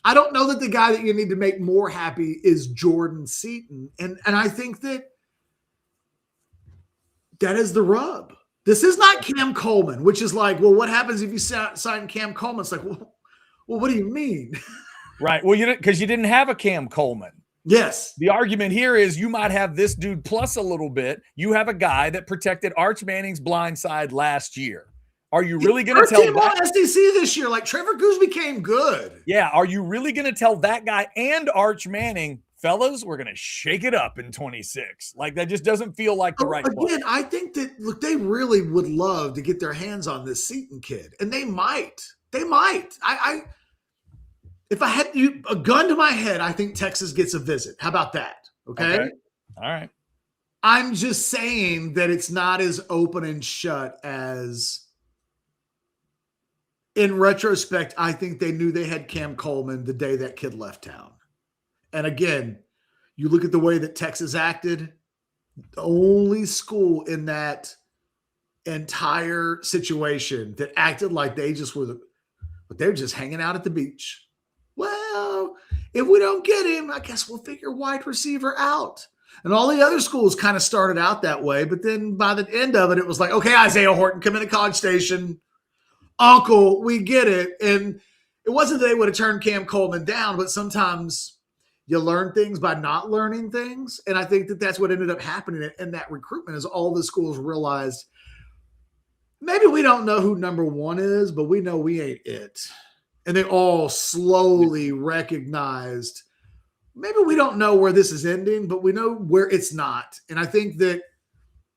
S1: I don't know that the guy that you need to make more happy is Jordan Seaton. And I think that is the rub. This is not Cam Coleman, which is like, well, what happens if you sign Cam Coleman? It's like, well, what do you mean?
S2: Right. Well, because you didn't have a Cam Coleman.
S1: Yes.
S2: The argument here is you might have this dude plus a little bit. You have a guy that protected Arch Manning's blind side last year. Are you really going to tell
S1: him on SDC this year? Like, Trevor Goosby came good.
S2: Yeah. Are you really going to tell that guy and Arch Manning, fellas, we're going to shake it up in 26? Like, that just doesn't feel like the right play.
S1: Again, I think that, look, they really would love to get their hands on this Seaton kid, and they might. If I had a gun to my head, I think Texas gets a visit. How about that? Okay.
S2: All right.
S1: I'm just saying that it's not as open and shut as, in retrospect, I think they knew they had Cam Coleman the day that kid left town. And again, you look at the way that Texas acted, the only school in that entire situation that acted like they just were but they're just hanging out at the beach. Well, if we don't get him, I guess we'll figure wide receiver out. And all the other schools kind of started out that way, but then by the end of it, it was like, okay, Isaiah Horton, come into College Station. Uncle, we get it. And it wasn't that they would have turned Cam Coleman down, but sometimes you learn things by not learning things. And I think that that's what ended up happening in that recruitment is all the schools realized maybe we don't know who number one is, but we know we ain't it. And they all slowly recognized maybe we don't know where this is ending, but we know where it's not. And I think that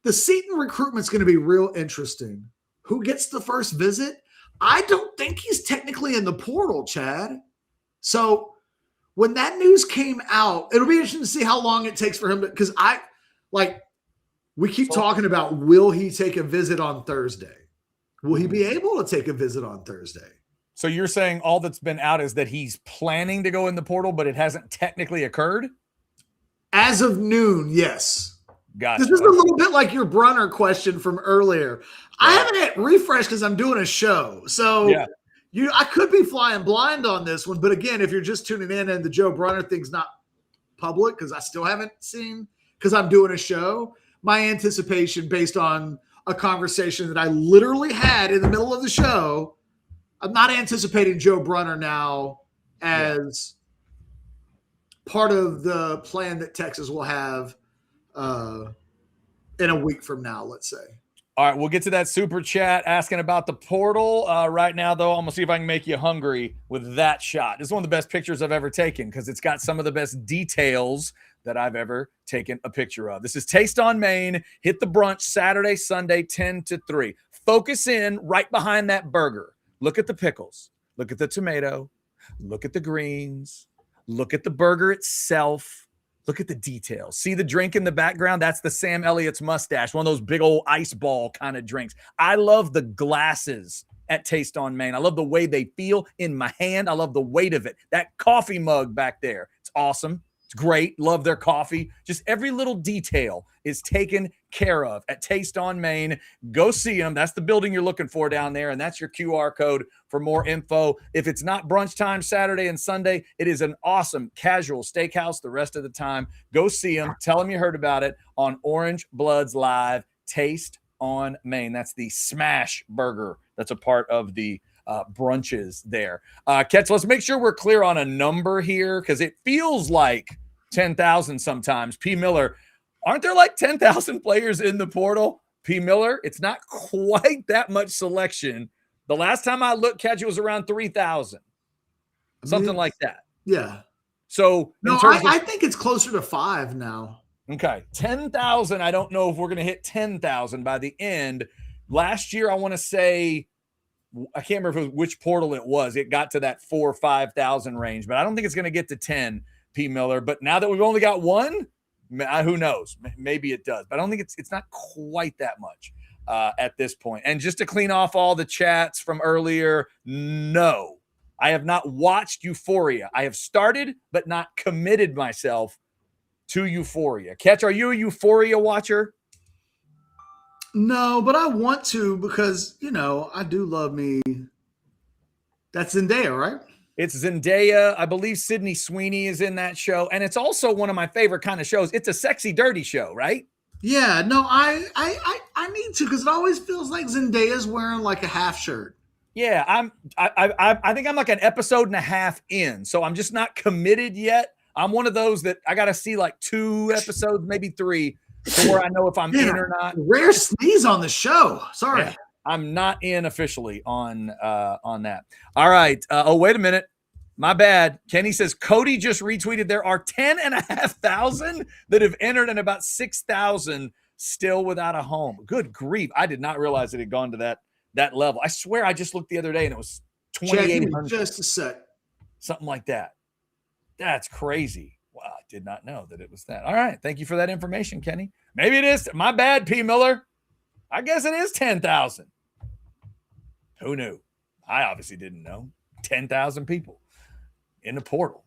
S1: the Seaton recruitment is going to be real interesting. Who gets the first visit? I don't think he's technically in the portal, Chad. So when that news came out, it'll be interesting to see how long it takes for him to, because we keep talking about, will he take a visit on Thursday? Will he be able to take a visit on Thursday?
S2: So you're saying all that's been out is that he's planning to go in the portal, but it hasn't technically occurred?
S1: As of noon, yes.
S2: Gotcha.
S1: This is a little bit like your Brunner question from earlier. I haven't hit refresh because I'm doing a show. So I could be flying blind on this one. But again, if you're just tuning in and the Joe Brunner thing's not public because I still haven't seen because I'm doing a show, my anticipation based on a conversation that I literally had in the middle of the show, I'm not anticipating Joe Brunner now as part of the plan that Texas will have in a week from now, let's say.
S2: All right, we'll get to that super chat asking about the portal. Right now, though, I'm going to see if I can make you hungry with that shot. This is one of the best pictures I've ever taken because it's got some of the best details that I've ever taken a picture of. This is Taste on Main. Hit the brunch Saturday, Sunday, 10 to 3. Focus in right behind that burger. Look at the pickles. Look at the tomato. Look at the greens. Look at the burger itself. Look at the details. See the drink in the background? That's the Sam Elliott's mustache, one of those big old ice ball kind of drinks. I love the glasses at Taste on Main. I love the way they feel in my hand. I love the weight of it. That coffee mug back there, it's awesome. It's great. Love their coffee. Just every little detail is taken care of at Taste on Main. Go see them. That's the building you're looking for down there, and that's your QR code for more info. If it's not brunch time Saturday and Sunday, it is an awesome casual steakhouse the rest of the time. Go see them. Tell them you heard about it on Orange Bloods Live. Taste on Main. That's the smash burger that's a part of the brunches there. Ketch, let's make sure we're clear on a number here because it feels like 10,000 sometimes. P. Miller, aren't there like 10,000 players in the portal? P. Miller, it's not quite that much selection. The last time I looked, Ketch, it was around 3,000. Something like that.
S1: Yeah.
S2: So
S1: no, I think it's closer to 5 now.
S2: Okay. 10,000. I don't know if we're going to hit 10,000 by the end. Last year, I want to say, I can't remember which portal it was. It got to that 4,000 or 5,000 range, but I don't think it's going to get to 10, P. Miller. But now that we've only got one, who knows? Maybe it does, but I don't think it's not quite that much at this point. And just to clean off all the chats from earlier, no, I have not watched Euphoria. I have started, but not committed myself to Euphoria. Ketch, are you a Euphoria watcher?
S1: No, but I want to because, I do love me. That's Zendaya, right?
S2: It's Zendaya. I believe Sydney Sweeney is in that show. And it's also one of my favorite kind of shows. It's a sexy, dirty show, right?
S1: Yeah, no, I need to because it always feels like Zendaya's wearing like a half shirt.
S2: Yeah, I think I'm like an episode and a half in. So I'm just not committed yet. I'm one of those that I got to see like 2 episodes, maybe 3 before I know if I'm in or not.
S1: Rare sneeze on the show. Sorry.
S2: Yeah, I'm not in officially on that. All right. Wait a minute. My bad. Kenny says Cody just retweeted. There are 10,500 that have entered and about 6,000 still without a home. Good grief. I did not realize it had gone to that level. I swear I just looked the other day and it was 2,800.
S1: Just a sec.
S2: Something like that. That's crazy. Wow, I did not know that it was that. All right. Thank you for that information, Kenny. Maybe it is. My bad, P. Miller. I guess it is 10,000. Who knew? I obviously didn't know. 10,000 people in the portal.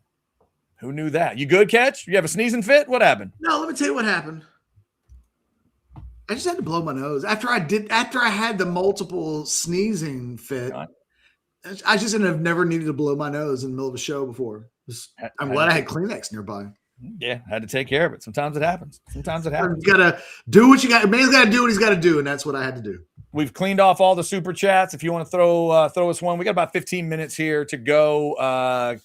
S2: Who knew that? You good, Ketch? You have a sneezing fit? What happened?
S1: No, let me tell you what happened. I just had to blow my nose. After I had the multiple sneezing fit, I just have never needed to blow my nose in the middle of a show before. I'm glad I had Kleenex nearby.
S2: Yeah, had to take care of it. Sometimes it happens.
S1: You gotta do what you got. Man's got to do what he's got to do, and that's what I had to do.
S2: We've cleaned off all the super chats. If you want to throw us one, we got about 15 minutes here to go.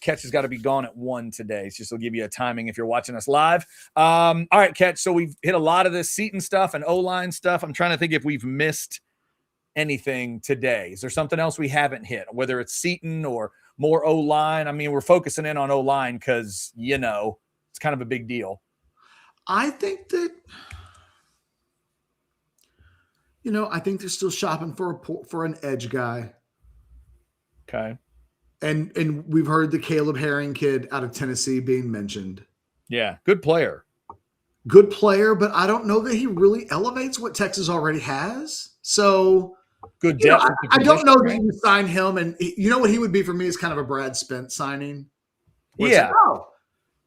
S2: Catch has got to be gone at 1 today. So just will give you a timing if you're watching us live. All right, Catch. So we've hit a lot of this Seaton stuff and O-line stuff. I'm trying to think if we've missed anything today. Is there something else we haven't hit, whether it's Seaton or more O-line? I mean, we're focusing in on O-line because, it's kind of a big deal.
S1: I think that, I think they're still shopping for an edge guy.
S2: Okay.
S1: And we've heard the Caleb Herring kid out of Tennessee being mentioned.
S2: Yeah, good player.
S1: Good player, but I don't know that he really elevates what Texas already has. So
S2: good depth.
S1: I don't know that you sign him, and you know what he would be for me is kind of a Brad Spence signing.
S2: Yeah.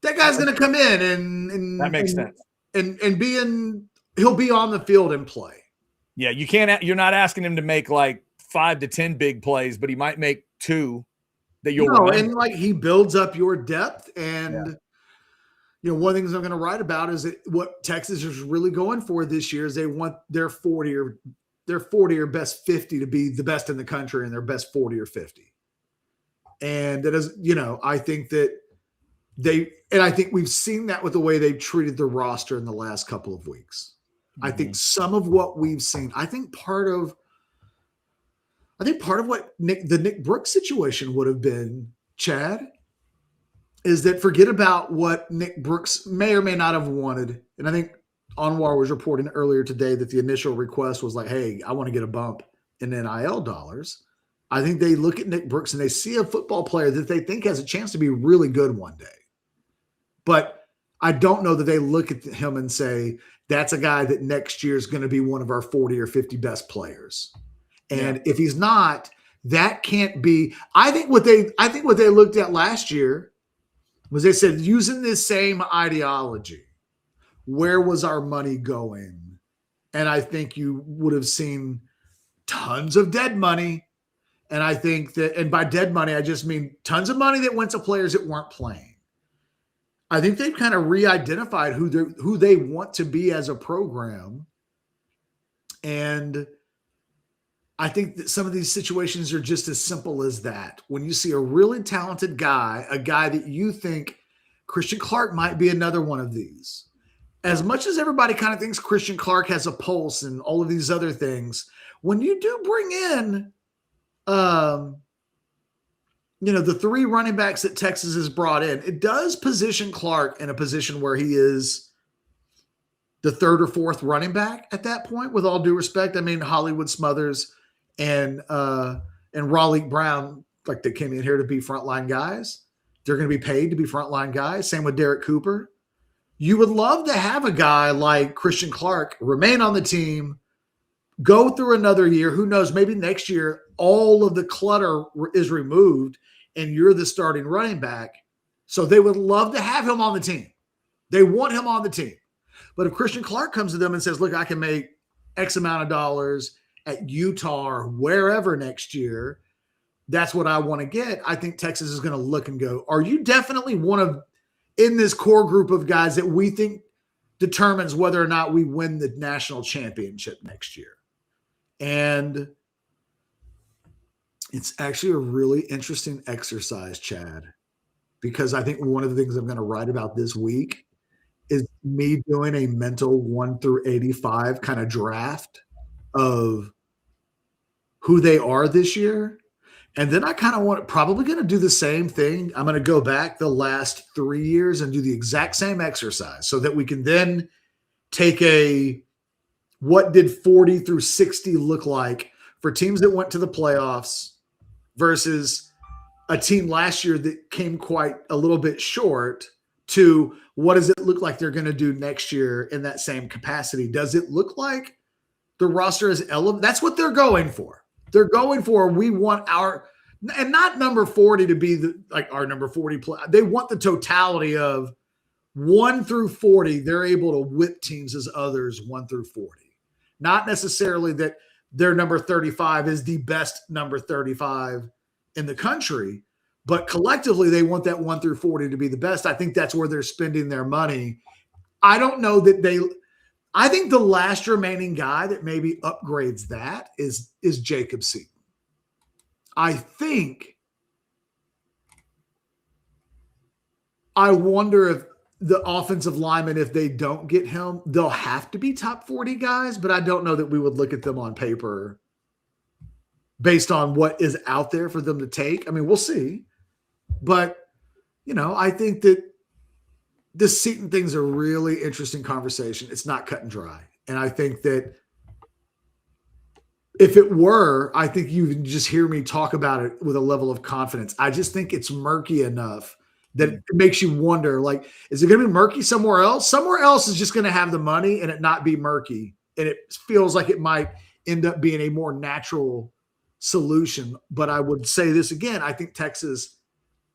S1: That guy's going to come in and
S2: that makes sense.
S1: And he'll be on the field and play.
S2: Yeah, you're not asking him to make like 5 to 10 big plays, but he might make 2 that you'll remember.
S1: And like he builds up your depth. And one of the things I'm going to write about is that what Texas is really going for this year is they want their 40 or best 50 to be the best in the country and their best 40 or 50. And that is, I think that I think we've seen that with the way they've treated the roster in the last couple of weeks. Mm-hmm. I think some of what we've seen, I think part of what the Nick Brooks situation would have been, Chad, is that forget about what Nick Brooks may or may not have wanted. And I think Anwar was reporting earlier today that the initial request was like, hey, I want to get a bump in NIL dollars. I think they look at Nick Brooks and they see a football player that they think has a chance to be really good one day. But I don't know that they look at him and say, that's a guy that next year is going to be one of our 40 or 50 best players. And if he's not, that can't be. I think what they looked at last year was they said, using this same ideology, where was our money going? And I think you would have seen tons of dead money. And I think that, and by dead money, I just mean tons of money that went to players that weren't playing. I think they've kind of re-identified who they want to be as a program. And I think that some of these situations are just as simple as that. When you see a really talented guy, a guy that you think Christian Clark might be another one of these. As much as everybody kind of thinks Christian Clark has a pulse and all of these other things, when you do bring in the 3 running backs that Texas has brought in, it does position Clark in a position where he is the 3rd or 4th running back at that point, with all due respect. I mean, Hollywood Smothers and Raleigh Brown, like they came in here to be frontline guys. They're going to be paid to be frontline guys. Same with Derek Cooper. You would love to have a guy like Christian Clark remain on the team, go through another year. Who knows? Maybe next year, all of the clutter is removed and you're the starting running back. So they would love to have him on the team. They want him on the team. But if Christian Clark comes to them and says, look, I can make X amount of dollars at Utah or wherever next year, that's what I want to get. I think Texas is going to look and go, are you definitely one of in this core group of guys that we think determines whether or not we win the national championship next year? And it's actually a really interesting exercise, Chad, because I think one of the things I'm going to write about this week is me doing a mental 1 through 85 kind of draft of who they are this year. And then I kind of probably going to do the same thing. I'm going to go back the last 3 years and do the exact same exercise so that we can then take what did 40 through 60 look like for teams that went to the playoffs versus a team last year that came quite a little bit short, to what does it look like they're going to do next year in that same capacity? Does it look like the roster is elevated? That's what they're going for. They're going for, we want and not number 40 to be our number 40 play. They want the totality of 1 through 40. They're able to whip teams as others 1 through 40. Not necessarily that their number 35 is the best number 35 in the country, but collectively they want that 1 through 40 to be the best. I think that's where they're spending their money. I don't know that I think the last remaining guy that maybe upgrades that is Jacob Seaton. I wonder if the offensive linemen, if they don't get him, they'll have to be top 40 guys, but I don't know that we would look at them on paper based on what is out there for them to take. I mean, we'll see. But, I think that this Seaton thing's a really interesting conversation. It's not cut and dry. And I think that if it were, I think you would just hear me talk about it with a level of confidence. I just think it's murky enough that it makes you wonder, like, is it going to be murky somewhere else? Somewhere else is just going to have the money and it not be murky. And it feels like it might end up being a more natural solution. But I would say this again. I think Texas,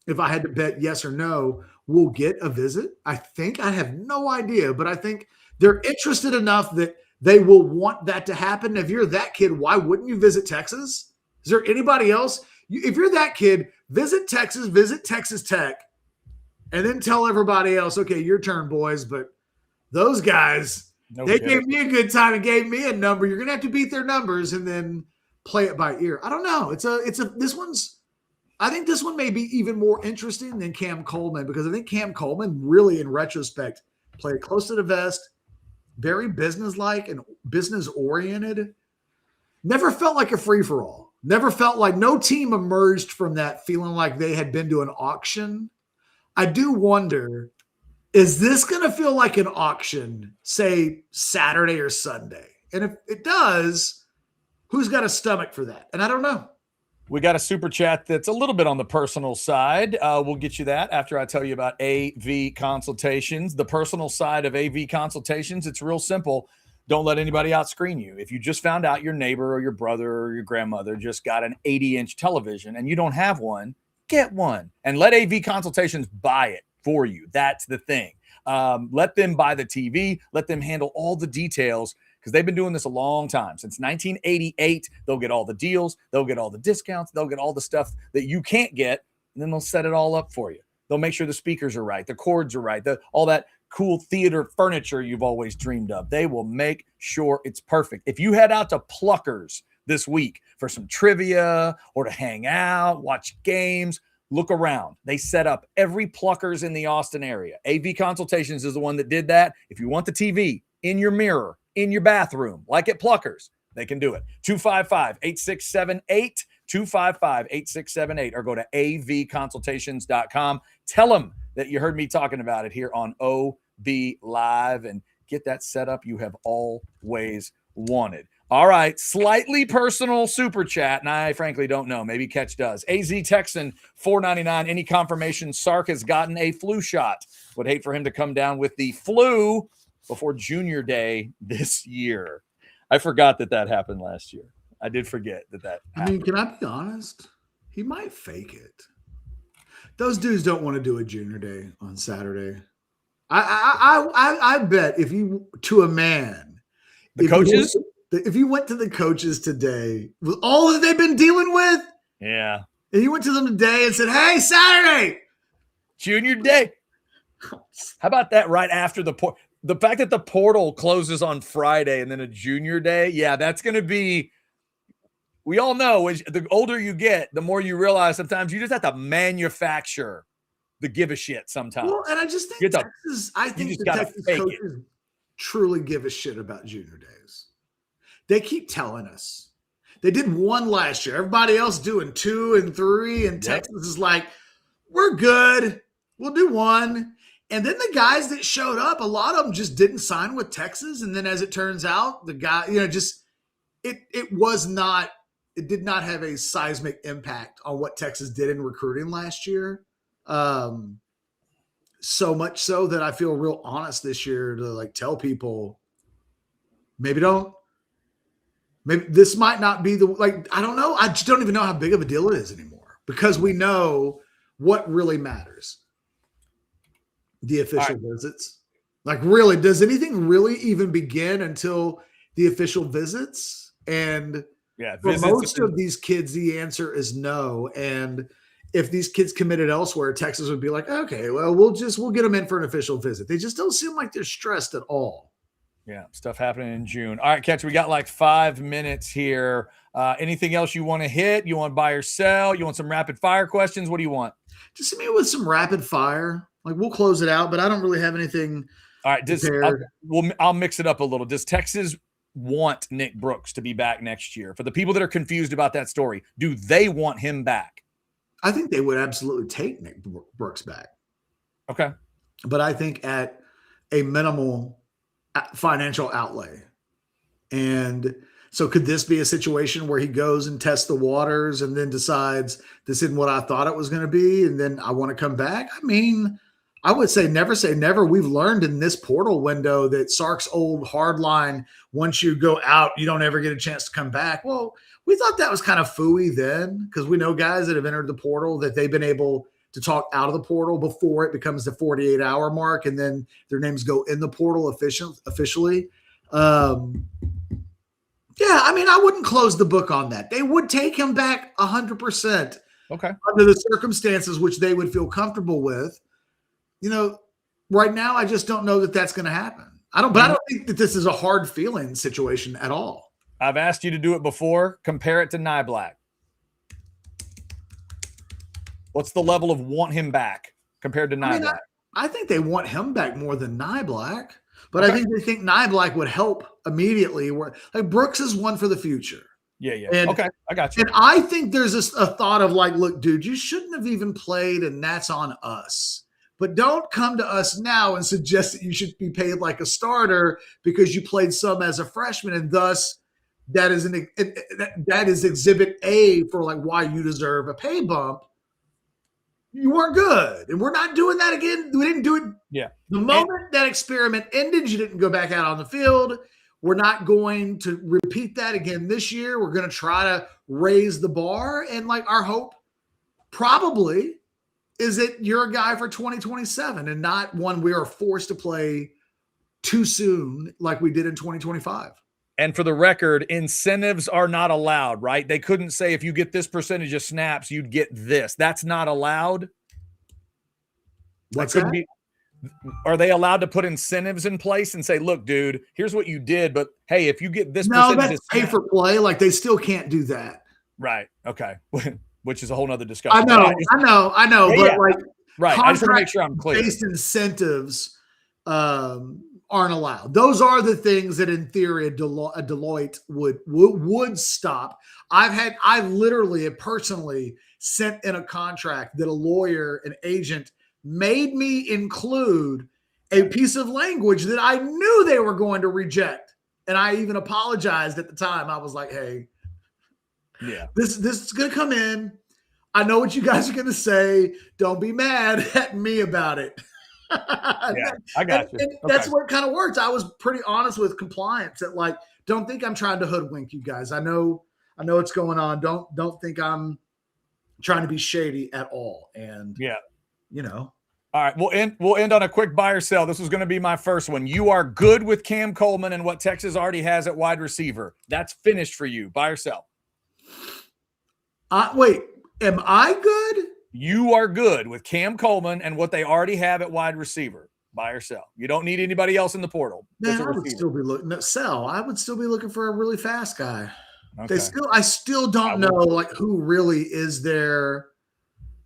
S1: if I had to bet yes or no, will get a visit. I think, I have no idea, but I think they're interested enough that they will want that to happen. If you're that kid, why wouldn't you visit Texas? Is there anybody else? If you're that kid, visit Texas Tech, and then tell everybody else, okay, your turn, boys. But those guys, they gave me a good time and gave me a number. You're going to have to beat their numbers and then play it by ear. I don't know. I think this one may be even more interesting than Cam Coleman, because I think Cam Coleman really, in retrospect, played close to the vest, very businesslike and business-oriented. Never felt like a free-for-all. Never felt like no team emerged from that feeling like they had been to an auction. I do wonder, is this going to feel like an auction, say, Saturday or Sunday? And if it does, who's got a stomach for that? And I don't know.
S2: We got a super chat that's a little bit on the personal side. We'll get you that after I tell you about AV consultations. The personal side of AV consultations, it's real simple. Don't let anybody outscreen you. If you just found out your neighbor or your brother or your grandmother just got an 80-inch television and you don't have one, get one. And let AV consultations buy it for you. That's the thing. Let them buy the TV. Let them handle all the details, because they've been doing this a long time. Since 1988, they'll get all the deals. They'll get all the discounts. They'll get all the stuff that you can't get, and then they'll set it all up for you. They'll make sure the speakers are right, the cords are right, all that cool theater furniture you've always dreamed of. They will make sure it's perfect. If you head out to Pluckers this week for some trivia or to hang out, watch games, look around. They set up every Pluckers in the Austin area. AV Consultations is the one that did that. If you want the TV in your mirror, in your bathroom, like at Pluckers, they can do it. 255-8678, 255-8678, or go to avconsultations.com. Tell them that you heard me talking about it here on OB Live and get that set up you have always wanted. All right, slightly personal super chat, and I frankly don't know. Maybe Catch does. AZ Texan, $4.99. Any confirmation Sark has gotten a flu shot? Would hate for him to come down with the flu before Junior Day this year. I forgot that happened last year. I did forget that happened.
S1: I mean, can I be honest? He might fake it. Those dudes don't want to do a Junior Day on Saturday. I bet if you, to a man,
S2: the coaches,
S1: if you went to the coaches today with all that they've been dealing with,
S2: yeah,
S1: and you went to them today and said, "Hey, Saturday,
S2: Junior Day." How about that? Right after the fact that the portal closes on Friday and then a Junior Day, yeah, that's going to be. We all know, as the older you get, the more you realize sometimes you just have to manufacture the give a shit sometimes.
S1: Well, and I just think Texas, the Texas coaches truly give a shit about Junior Days. They keep telling us. They did one last year. Everybody else doing 2 and 3, and Texas is like, we're good. We'll do one. And then the guys that showed up, a lot of them just didn't sign with Texas. And then as it turns out, the guy, it did not have a seismic impact on what Texas did in recruiting last year. So much so that I feel real honest this year to tell people, maybe this might not be I don't know. I just don't even know how big of a deal it is anymore, because we know what really matters. The official visits. Really, does anything really even begin until the official visits? And
S2: Yeah,
S1: For
S2: visits.
S1: most of these kids, the answer is no. And if these kids committed elsewhere, Texas would be like, okay, well, we'll get them in for an official visit. They just don't seem like they're stressed at all.
S2: Yeah, stuff happening in June. All right, Catch, we got like 5 minutes here. Anything else you want to hit? You want to buy or sell? You want some rapid fire questions? What do you want?
S1: Just hit me with some rapid fire. Like, we'll close it out, but I don't really have anything.
S2: All right, I'll mix it up a little. Does Texas want Nick Brooks to be back next year? For the people that are confused about that story, do they want him back?
S1: I think they would absolutely take Nick Brooks back.
S2: Okay.
S1: But I think at a minimal financial outlay. And so could this be a situation where he goes and tests the waters and then decides this isn't what I thought it was going to be, and then I want to come back? I mean, I would say never. We've learned in this portal window that Sark's old hard line, once you go out, you don't ever get a chance to come back. Well, we thought that was kind of phooey then, because we know guys that have entered the portal that they've been able to talk out of the portal before it becomes the 48-hour mark, and then their names go in the portal officially. Yeah, I mean, I wouldn't close the book on that. They would take him back 100%.
S2: Okay.
S1: Under the circumstances which they would feel comfortable with. You know, right now, I just don't know that that's going to happen. I don't think that this is a hard feeling situation at all.
S2: I've asked you to do it before. Compare it to Niblack. What's the level of want him back compared to Niblack?
S1: I think they want him back more than Niblack, but
S2: Okay.
S1: I think they think Niblack would help immediately. Where like Brooks is one for the future.
S2: Yeah.
S1: And-
S2: Okay, I got you.
S1: And I think there's a thought of like, look, dude, you shouldn't have even played, and that's on us. But don't come to us now and suggest that you should be paid like a starter because you played some as a freshman, and thus that is exhibit A for like why you deserve a pay bump. You weren't good, and we're not doing that again. We didn't do it.
S2: Yeah.
S1: The moment that experiment ended, you didn't go back out on the field. We're not going to repeat that again this year. We're going to try to raise the bar, and like our hope probably is that you're a guy for 2027 and not one we are forced to play too soon like we did in 2025.
S2: And for the record, incentives are not allowed, right? They couldn't say if you get this percentage of snaps, you'd get this. That's not allowed.
S1: What's
S2: couldn't
S1: that?
S2: Are they allowed to put incentives in place and say, look, dude, here's what you did, but hey, if you get this
S1: No,
S2: percentage
S1: that's
S2: of
S1: pay
S2: snaps,
S1: for play. Like they still can't do that.
S2: right? Okay, which is a whole nother discussion.
S1: I know,
S2: Yeah,
S1: but
S2: yeah.
S1: like
S2: Right. I just want to make sure I'm clear.
S1: based incentives aren't allowed. Those are the things that in theory a Deloitte would stop. I literally have personally sent in a contract that a lawyer, an agent made me include a piece of language that I knew they were going to reject. And I even apologized at the time. I was like, hey,
S2: Yeah.
S1: this is going to come in. I know what you guys are going to say. Don't be mad at me about it.
S2: Yeah, I got you.
S1: And that's what kind of works. I was pretty honest with compliance that like, don't think I'm trying to hoodwink you guys. I know what's going on. Don't think I'm trying to be shady at all. And
S2: Yeah.
S1: you know,
S2: All right, we'll end on a quick buy or sell. This was going to be my first one. You are good with Cam Coleman and what Texas already has at wide receiver. That's finished for you. Buy or sell?
S1: wait, am I good?
S2: You are good with Cam Coleman and what they already have at wide receiver. Buy or sell? You don't need anybody else in the portal.
S1: Man,
S2: It's a
S1: I would
S2: receiver.
S1: still be looking at sell. I would still be looking for a really fast guy.
S2: Okay.
S1: I still don't know like who really is their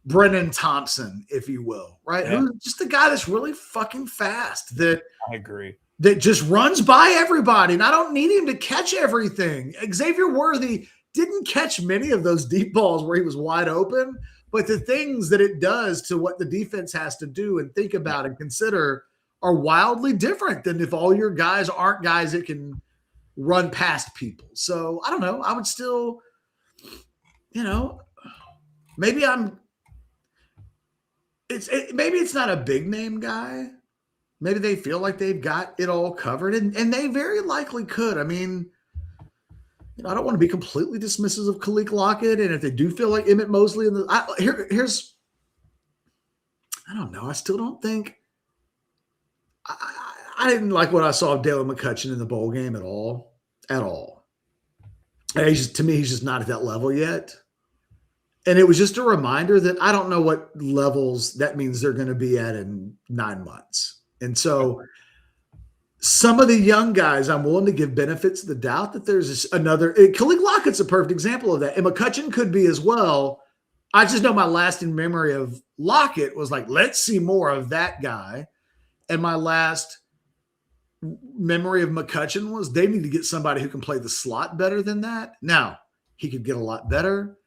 S1: Brennan Thompson, if you will, right?
S2: Yeah.
S1: Who's just the guy that's really fucking fast that
S2: I agree.
S1: just runs by everybody. And I don't need him to catch everything. Xavier Worthy didn't catch many of those deep balls where he was wide open, but the things that it does to what the defense has to do and think about and consider are wildly different than if all your guys aren't guys that can run past people. So I don't know. I would still, maybe maybe it's not a big name guy. Maybe they feel like they've got it all covered, and they very likely could. I mean, I don't want to be completely dismissive of Khalil Lockett, and if they do feel like Emmett Mosley, here's, I don't know. I still don't think I didn't like what I saw of Dalen McCutcheon in the bowl game at all. To me, he's just not at that level yet. And it was just a reminder that I don't know what levels that means they're going to be at in 9 months. And so some of the young guys, I'm willing to give benefits of the doubt that there's another. Khalid Lockett's a perfect example of that. And McCutcheon could be as well. I just know my lasting memory of Lockett was like, let's see more of that guy. And my last memory of McCutcheon was they need to get somebody who can play the slot better than that. Now, he could get a lot better.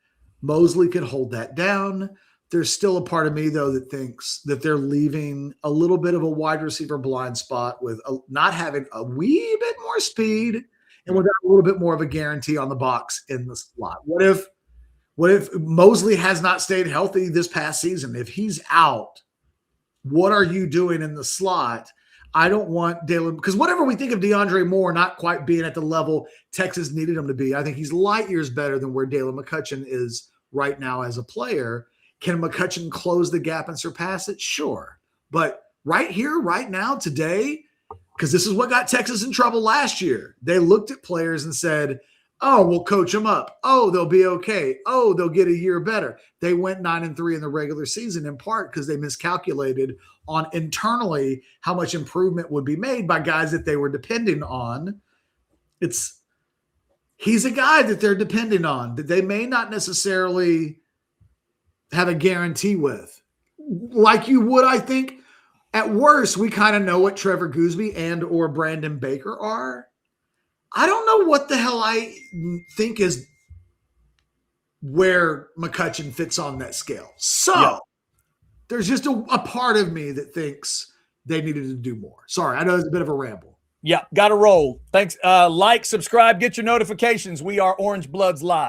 S1: Mosley could hold that down. There's still a part of me, though, that thinks that they're leaving a little bit of a wide receiver blind spot with not having a wee bit more speed and without a little bit more of a guarantee on the box in the slot. What if Mosley has not stayed healthy this past season? If he's out, what are you doing in the slot? I don't want Dalen, because whatever we think of DeAndre Moore not quite being at the level Texas needed him to be, I think he's light years better than where Dalen McCutcheon is right now as a player. Can McCutcheon close the gap and surpass it? Sure. But right here, right now, today, because this is what got Texas in trouble last year, they looked at players and said, oh, we'll coach them up. Oh, they'll be okay. Oh, they'll get a year better. They went 9-3 in the regular season in part because they miscalculated on internally how much improvement would be made by guys that they were depending on. He's a guy that they're depending on that they may not necessarily have a guarantee with. Like you would, I think, at worst, we kind of know what Trevor Goosby and or Brandon Baker are. I don't know what the hell I think is where McCutcheon fits on that scale. So there's just a part of me that thinks they needed to do more. Sorry, I know it's a bit of a ramble.
S2: Yeah, got to roll. Thanks. Like, subscribe, get your notifications. We are Orange Bloods Live.